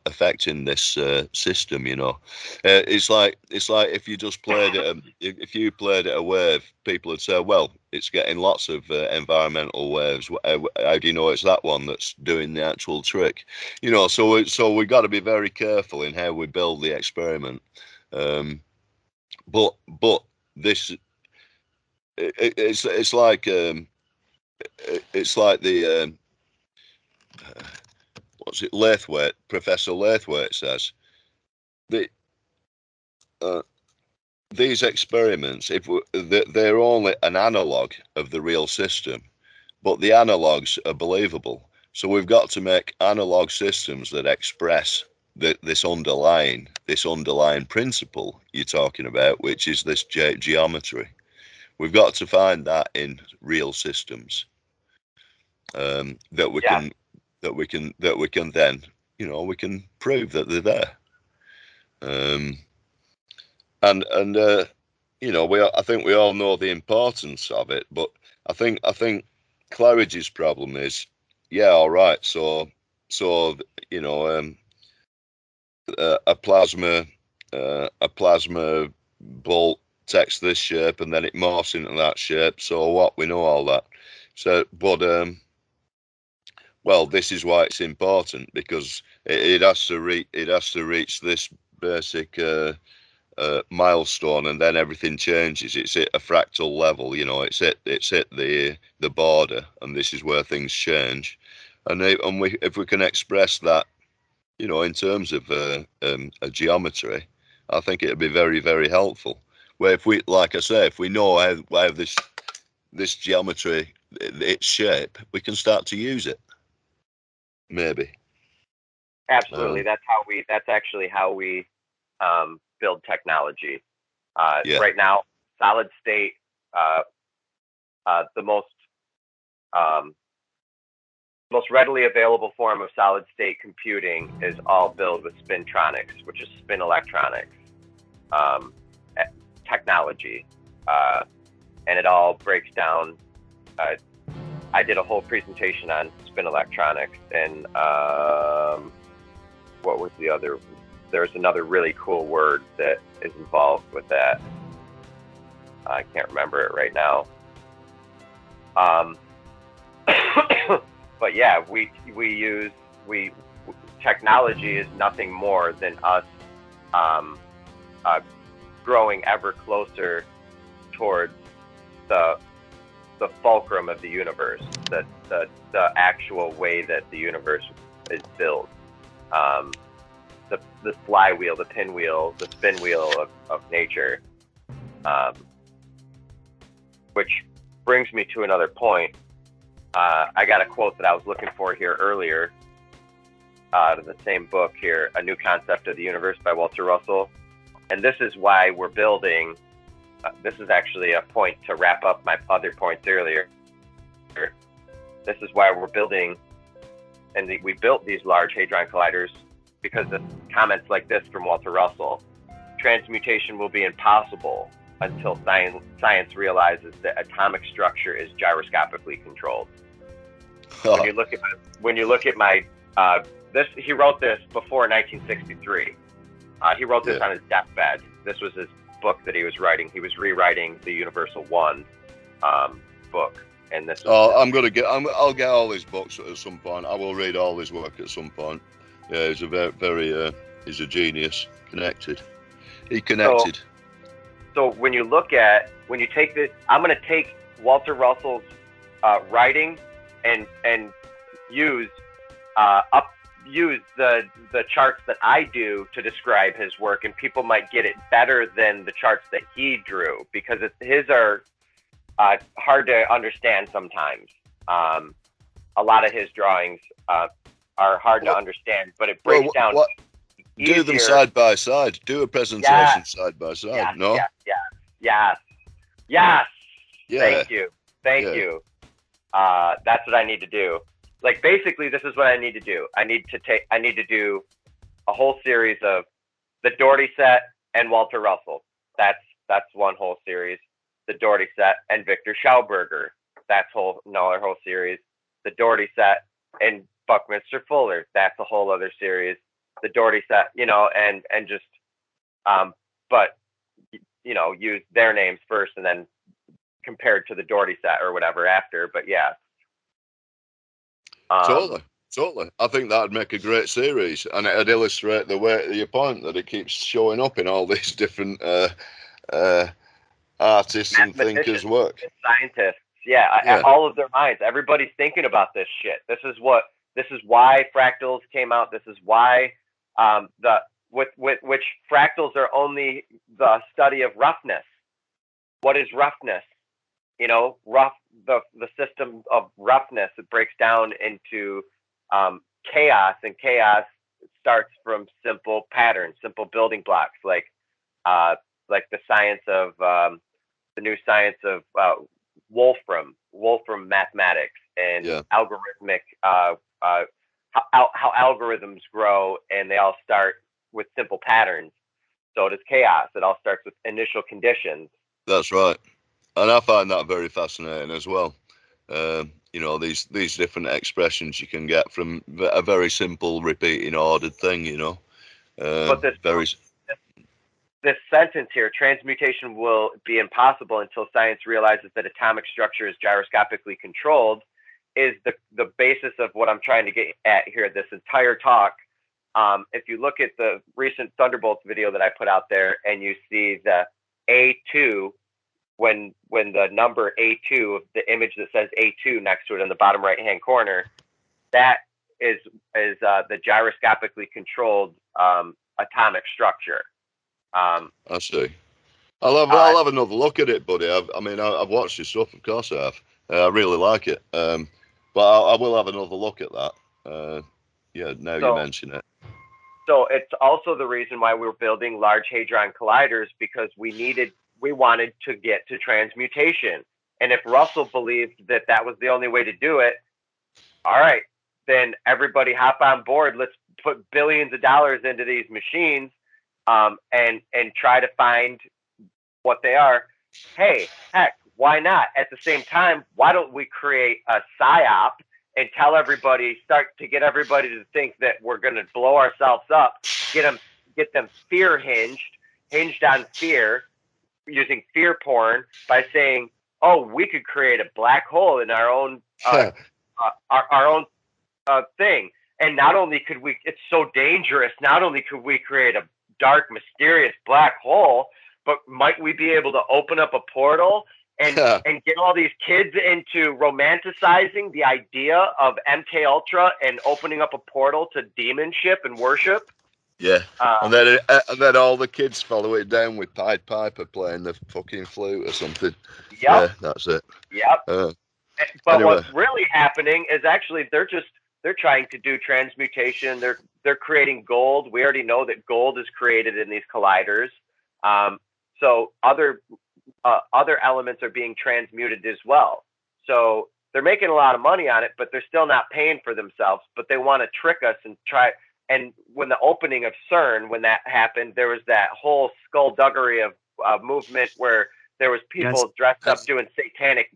affecting this system. It's like if you just played it, if you played it a wave, people would say, well, it's getting lots of environmental waves. How do you know it's that one that's doing the actual trick? So we've got to be very careful in how we build the experiment. But this. It's like the what's it, Lathwaite, Professor Lathwaite says these experiments, they're only an analog of the real system, but the analogs are believable. So we've got to make analog systems that express this underlying principle you're talking about, which is this geometry. We've got to find that in real systems that we can then we can prove that they're there. I think we all know the importance of it, but I think Claridge's problem is all right. So a plasma bolt takes this shape and then it morphs into that shape. So what? We know all that. So, but well, this is why it's important, because it has to reach this basic milestone, and then everything changes. It's at a fractal level, it's at the border, and this is where things change. And if we can express that, in terms of a geometry, I think it'd be very, very helpful. Where if we, like I say, if we know how this geometry, its shape, we can start to use it. Maybe. Absolutely, that's actually how we build technology. Right now, solid state, the most readily available form of solid state computing is all built with spintronics, which is spin electronics technology, and it all breaks down. I did a whole presentation on spin electronics, and what was the other? There's another really cool word that is involved with that. I can't remember it right now. But yeah, technology is nothing more than us growing ever closer towards the fulcrum of the universe, the actual way that the universe is built. The flywheel, the pinwheel, the spin wheel of nature. Which brings me to another point. I got a quote that I was looking for here earlier out of the same book here, A New Concept of the Universe by Walter Russell. And this is why we're building, this is actually a point to wrap up my other points earlier. This is why we're building, and we built these large hadron colliders because of comments like this from Walter Russell. Transmutation will be impossible until science realizes that atomic structure is gyroscopically controlled. When you look at my this, he wrote this before 1963. He wrote this on his deathbed. This was his book that he was writing. He was rewriting the Universal One book, and this. I'll get all his books at some point. I will read all his work at some point. Yeah, he's a very he's a genius. He connected. So when you take this, I'm going to take Walter Russell's writing and use the charts that I do to describe his work, and people might get it better than the charts that he drew, because his are hard to understand sometimes. A lot of his drawings are hard to understand, but it breaks down. Easier. Do them side by side. Do a presentation side by side. Yes, no. Yes. Yeah. Thank you. That's what I need to do. Like, basically, this is what I need to do. I need to do a whole series of the Dougherty set and Walter Russell. That's one whole series. The Dougherty set and Victor Schauberger. That's another whole series. The Dougherty set and Buckminster Fuller. That's a whole other series. The Dougherty set, and just, but, use their names first and then compared to the Dougherty set or whatever after. But yeah. Totally. I think that'd make a great series, and it'd illustrate your point that it keeps showing up in all these different artists and thinkers' work. Scientists, all of their minds. Everybody's thinking about this shit. This is why fractals came out. This is why which fractals are only the study of roughness. What is roughness? The system of roughness, it breaks down into chaos, and chaos starts from simple patterns, simple building blocks, like the science of the new science of Wolfram mathematics and algorithmic how algorithms grow, and they all start with simple patterns. So does chaos. It all starts with initial conditions. That's right. And I find that very fascinating as well. These different expressions you can get from a very simple repeating ordered thing, But this sentence here, transmutation will be impossible until science realizes that atomic structure is gyroscopically controlled, is the basis of what I'm trying to get at here, this entire talk. If you look at the recent Thunderbolts video that I put out there, and you see the A2, when the number A2, the image that says A2 next to it in the bottom right hand corner, that is the gyroscopically controlled atomic structure. I see. I'll have another look at it, buddy. I've watched your stuff, of course I have. I really like it. But I will have another look at that. You mention it. So it's also the reason why we're building large hadron colliders, because we wanted to get to transmutation. And if Russell believed that was the only way to do it, all right, then everybody hop on board. Let's put billions of dollars into these machines, and try to find what they are. Hey, heck, why not? At the same time, why don't we create a psyop and start to get everybody to think that we're going to blow ourselves up, get them hinged on fear, using fear porn, by saying, oh, we could create a black hole in our own our own thing. And not only could we, it's so dangerous, not only could we create a dark, mysterious black hole, but might we be able to open up a portal and get all these kids into romanticizing the idea of MK Ultra and opening up a portal to demonship and worship? Yeah, and then all the kids follow it down with Pied Piper playing the fucking flute or something. Yep. Yeah, that's it. Yep. But anyway. What's really happening is actually they're trying to do transmutation. They're creating gold. We already know that gold is created in these colliders. So other elements are being transmuted as well. So they're making a lot of money on it, but they're still not paying for themselves. But they want to trick us and try. And when the opening of CERN, when that happened, there was that whole skullduggery of movement where there was people dressed up doing satanic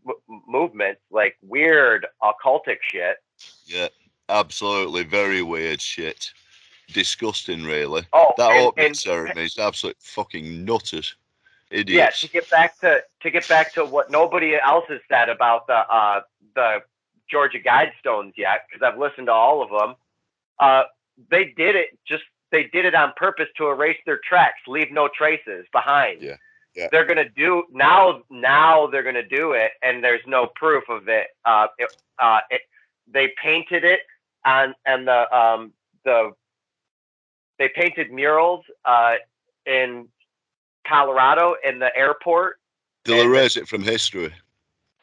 movements, like weird occultic shit. Yeah, absolutely very weird shit. Disgusting, really. Oh, that opening and ceremony is absolute fucking nutters. Idiots. Yeah, to get back to what nobody else has said about the Georgia Guidestones yet, because I've listened to all of them. They did it on purpose to erase their tracks, leave no traces behind. Yeah. They're gonna do now. They're gonna do it, and there's no proof of it. They painted it on, and they painted murals in Colorado in the airport. They'll erase it from history.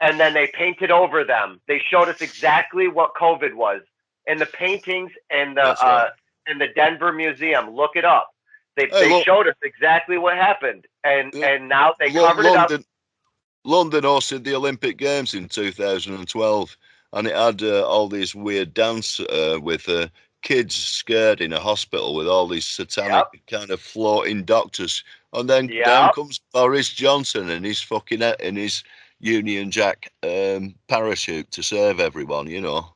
And then they painted over them. They showed us exactly what COVID was in the paintings and in the Denver Museum. Look it up. They showed us exactly what happened, and now they covered it up. London hosted the Olympic Games in 2012, and it had all these weird dance with kids scared in a hospital with all these satanic kind of floating doctors. And then down comes Boris Johnson and his fucking in his Union Jack parachute to save everyone, you know.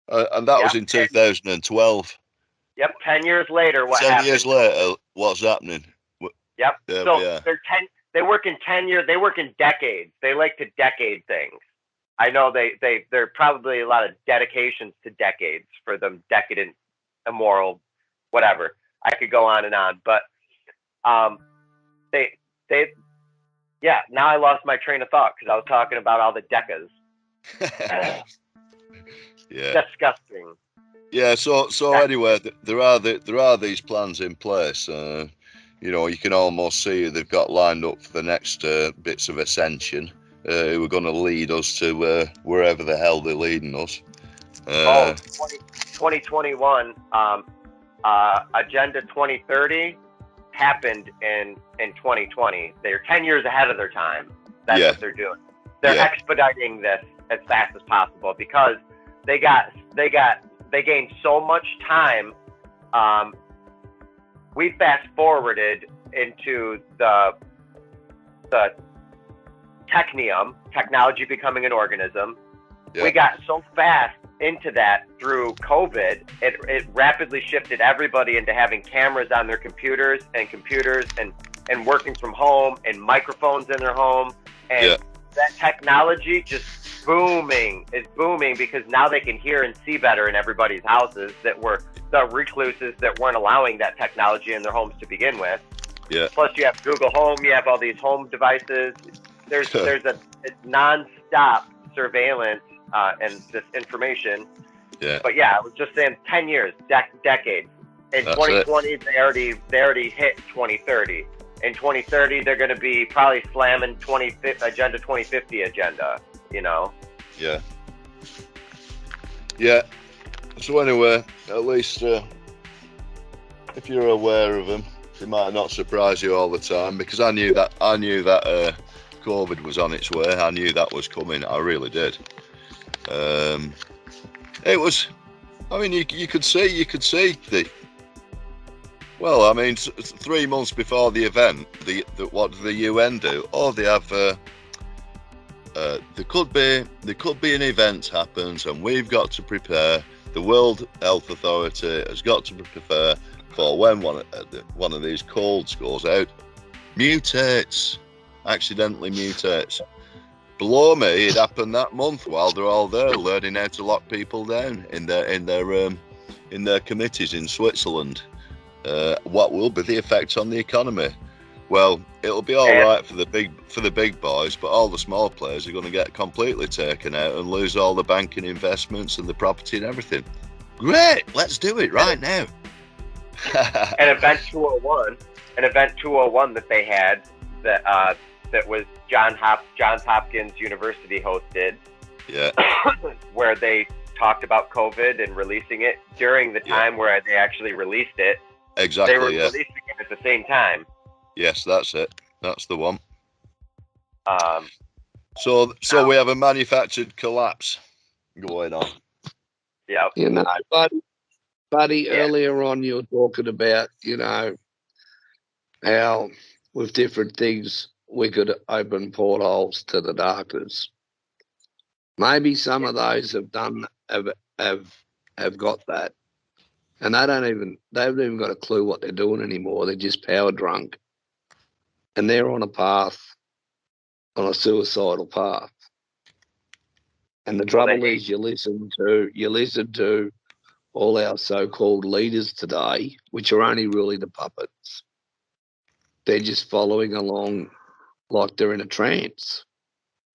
And that was in 2012. Yep, 10 years later, what happened? 10 years later, what's happening? Yep. So they work in 10 years. They work in decades. They like to decade things. I know there are probably a lot of dedications to decades for them, decadent, immoral, whatever. I could go on and on, but now I lost my train of thought because I was talking about all the decas. Yeah. Disgusting. Yeah. So anyway, there are these plans in place. You know, you can almost see they've got lined up for the next bits of ascension. Who are going to lead us to wherever the hell they're leading us. 2021, Agenda 2030 happened in 2020. They're 10 years ahead of their time. That's what they're doing. They're expediting this as fast as possible because they gained so much time. We fast forwarded into the technology becoming an organism. We got so fast into that through COVID, it rapidly shifted everybody into having cameras on their computers and working from home and microphones in their home. And that technology just is booming because now they can hear and see better in everybody's houses that were the recluses that weren't allowing that technology in their homes to begin with. Yeah. Plus you have Google Home, you have all these home devices. There's a non-stop surveillance and this information. Yeah. But I was just saying 10 years, decades. In 2020, they already hit 2030. In 2030, they're going to be probably slamming Agenda 2050 agenda, you know? Yeah. Yeah. So anyway, at least if you're aware of them, they might not surprise you all the time because I knew that COVID was on its way. I knew that was coming. I really did. It was. I mean, you could see the. Well, I mean, 3 months before the event, what do the UN do? Oh, they have. There could be an event happens, and we've got to prepare. The World Health Authority has got to prepare for when one of these colds goes out, accidentally mutates. Below me, it happened that month while they're all there learning how to lock people down in their committees in Switzerland. What will be the effect on the economy? Well, it'll be all right for the big boys, but all the small players are going to get completely taken out and lose all the banking investments and the property and everything. Great, let's do it right now. An event 201 that they had that was Johns Hopkins University hosted. Yeah. Where they talked about COVID and releasing it during the time where they actually released it. Exactly. They were releasing it at the same time. Yes, that's it. That's the one. Um, So we have a manufactured collapse going on. yeah. You know, buddy, Yeah. earlier on you were talking about, how with different things we could open portholes to the darkness. Maybe some of those have got that, and they haven't even got a clue what they're doing anymore. They're just power drunk, and they're on a suicidal path. And the trouble is, you listen to all our so-called leaders today, which are only really the puppets. They're just following along like they're in a trance.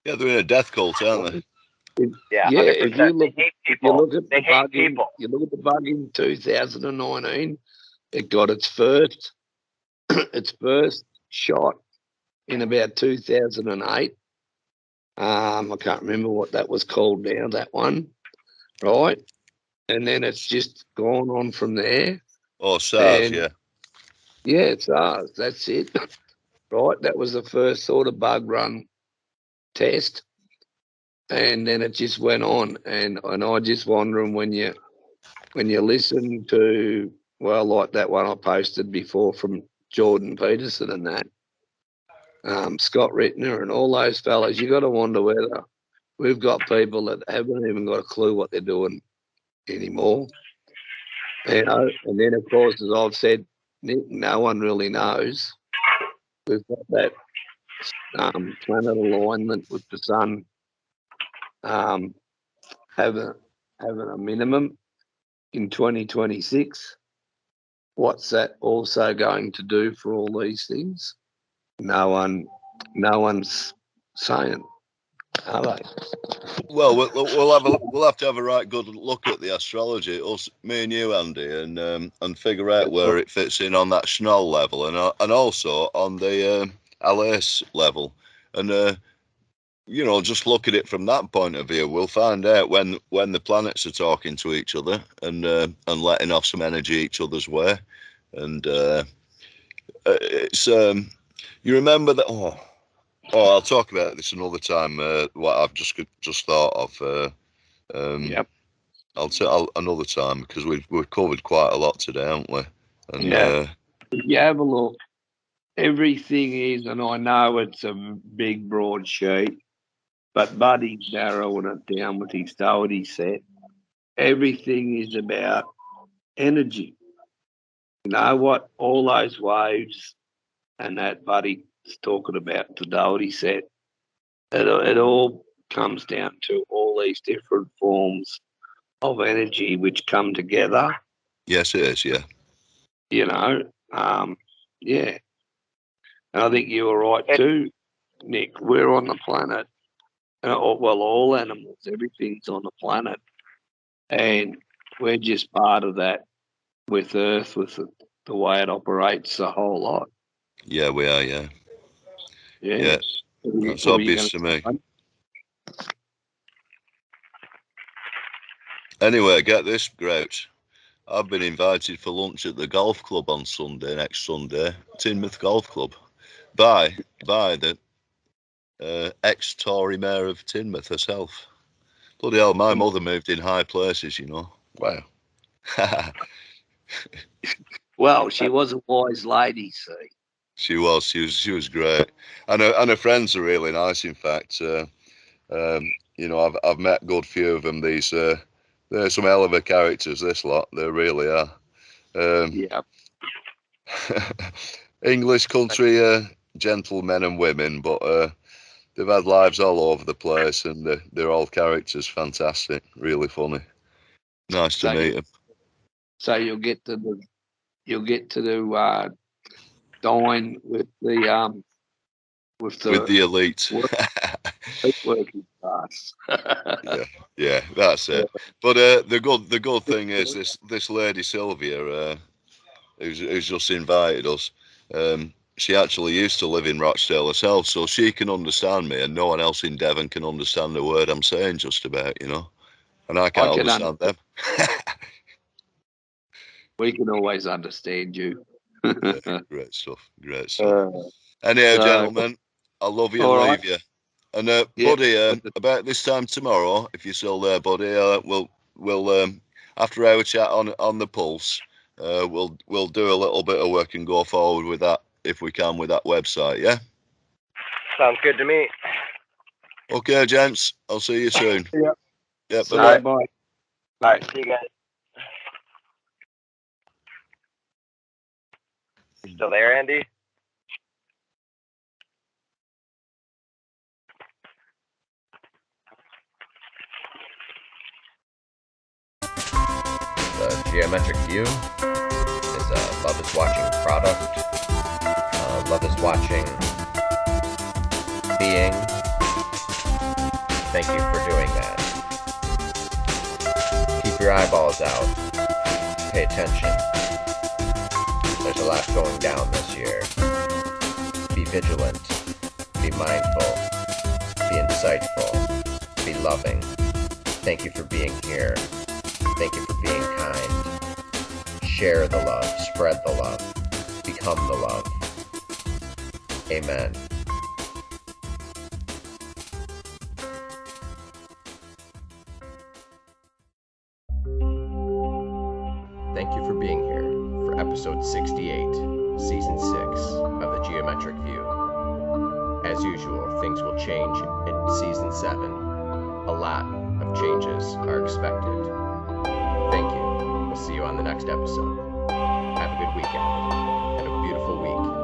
Yeah, they're in a death cult, aren't they? Yeah, Yeah. 100%. If you look at They the hate bug in 2019, it got its first shot in about 2008. I can't remember what that was called now. That one, right? And then it's just gone on from there. Oh, SARS, And yeah. yeah, it's ours. That's it. Right. That was the first sort of bug run test. And then it just went on. And I just wondering when you listen to, well, like that one I posted before from Jordan Peterson and that, Scott Rittner and all those fellas, you got to wonder whether we've got people that haven't even got a clue what they're doing anymore. And then, of course, as I've said, Nick, no one really knows. We've got that planet alignment with the sun having a minimum in 2026. What's that also going to do for all these things? No one's saying, are they? Well, we'll have to have a right good look at the astrology, us, me and you, Andy, and figure out where it fits in on that Schnoll level, and also on the LAS level, and just look at it from that point of view. We'll find out when the planets are talking to each other and letting off some energy each other's way, and it's you remember that. Oh, I'll talk about this another time. What I've just thought of. Yep. I'll another time because we've covered quite a lot today, haven't we? And Yeah. If you have a look, everything is, and I know it's a big broad sheet, but Buddy's narrowing it down with his Dougherty set. Everything is about energy. You know what? All those waves and that Buddy's talking about the Dougherty set, it all comes down to all these different forms of energy which come together. yes, it is. Yeah. Yeah. And I think you were right too, Nick. We're on the planet. All animals, everything's on the planet. And we're just part of that with Earth, with the way it operates, the whole lot. Yeah, we are. Yeah. Yeah. That's obvious to me. Anyway, get this, Grouch. I've been invited for lunch at the golf club on Sunday, next Sunday, Teignmouth Golf Club, by the ex-Tory mayor of Teignmouth herself. Bloody hell, my mother moved in high places, you know. Wow. Well, she was a wise lady, see. She was great, and her friends are really nice. In fact, I've met a good few of them. They're some hell of a characters. This lot, they really are. Yeah. English country gentlemen and women, but they've had lives all over the place, and they're all characters. Fantastic, really funny. Nice to meet them. So you'll get to dine with the elite. working class. yeah, that's it. But the good thing is this lady Sylvia, who's just invited us. She actually used to live in Rochdale herself, so she can understand me, and no one else in Devon can understand the word I'm saying, just about, you know. And I can't understand them. We can always understand you. Great stuff. Great stuff. Anyhow, gentlemen, I love you and leave you. And buddy, about this time tomorrow, if you're still there, buddy, we'll after our chat on the pulse, we'll do a little bit of work and go forward with that if we can with that website. Yeah. Sounds good to me. Okay, gents. I'll see you soon. Yeah. Yeah. Bye. All right. See you guys. You still there, Andy? The geometric view is a love is watching product. Love is watching being. Thank you for doing that. Keep your eyeballs out. Pay attention. There's a lot going down this year. Be vigilant. Be mindful. Be insightful. Be loving. Thank you for being here. Thank you for being kind. Share the love. Spread the love. Become the love. Amen. Thank you for being here for episode 68, season 6 of the Geometric View. As usual, things will change in season 7. A lot of changes are expected. Thank you. We'll see you on the next episode. Have a good weekend and a beautiful week.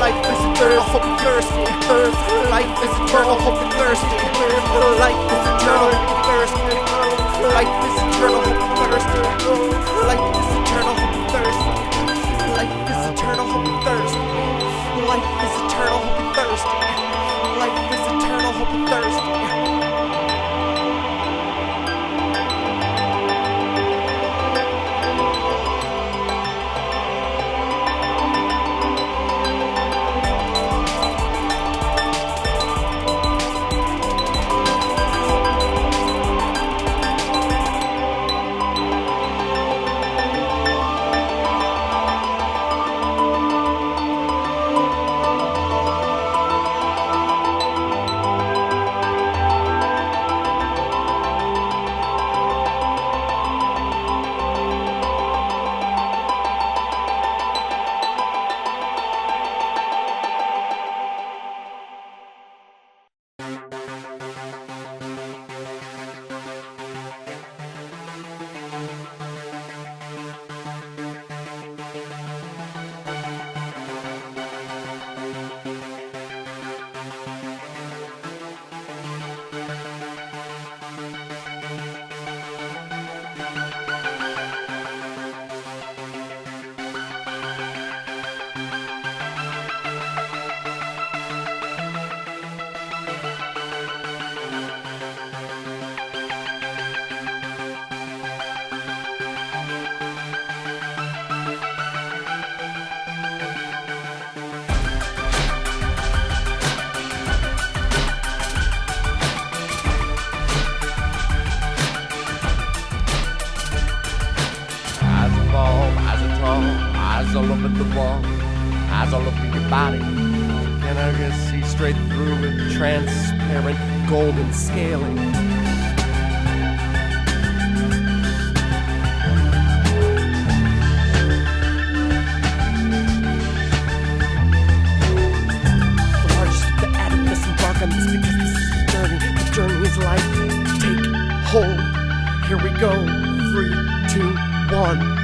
Life is eternal, hope and thirsty. Life is eternal, hope and thirsty. Life is eternal, hope and thirsty. Life is eternal, hope and thirsty. Life is eternal, hope and thirsty. Life is eternal, hope and thirsty. Life is eternal, hope and thirsty. Life is eternal, hope and thirsty. Eyes all over the wall, eyes all over your body. Can I just see straight through with transparent golden scaling? The largest of the atom must embark on this because this is the journey. The journey is life. Take hold. Here we go. 3, 2, 1.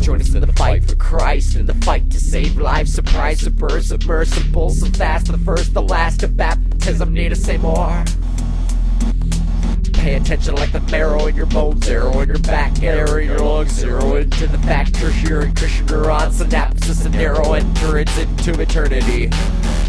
Join us in the fight for Christ, in the fight to save lives. Surprise, submersible, so fast, the first, the last of baptism, need to say more. Pay attention like the marrow in your bones, arrow in your back, arrow in your lungs, zero into the fact, tertiary Christian neurons, synapses and narrow endurance into eternity.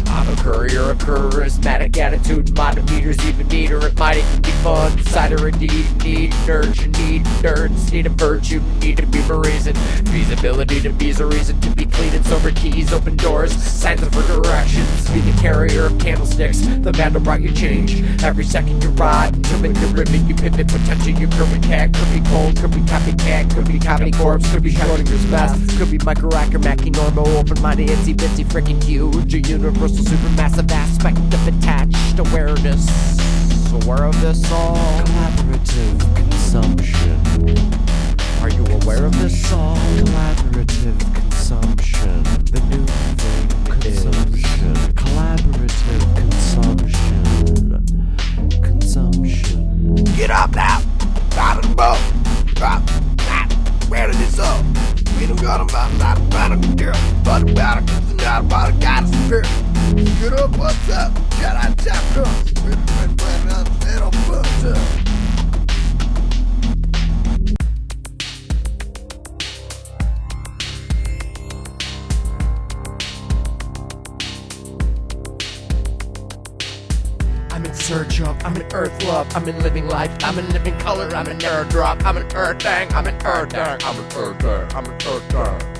I'm a courier, a charismatic attitude. Modern meters even neater, it might even be fun. Cider indeed, need nerds, you need nerds. Need a virtue, need to be a reason. Feasibility to be a reason to be clean and sober. Keys, open doors, signs of directions. Be the carrier of candlesticks, the man who brought you change. Every second you ride, until in your ribbon you pivot. Potential you could be cat, could be cold, could be copycat, could be copy corpse, could be Schrodinger's best. Could be microacromatic, normal, open-minded, itsy-bitsy, freaking huge. A universal supermassive aspect of attached awareness. Aware of this all? Collaborative consumption. Are you aware of this all? Collaborative consumption. The new thing consumption. Collaborative consumption. Consumption. Get up now! Out of the boat! Drop! Where did this up? We don't got about a girl. But about a not about a goddess spirit. Get up, what's up? Get out, chapter. I'm in search of, I'm in earth love, I'm in living life, I'm in living color, I'm an air drop, I'm an earth thing, I'm an earth thing, I'm an earth thing, I'm an earth thing.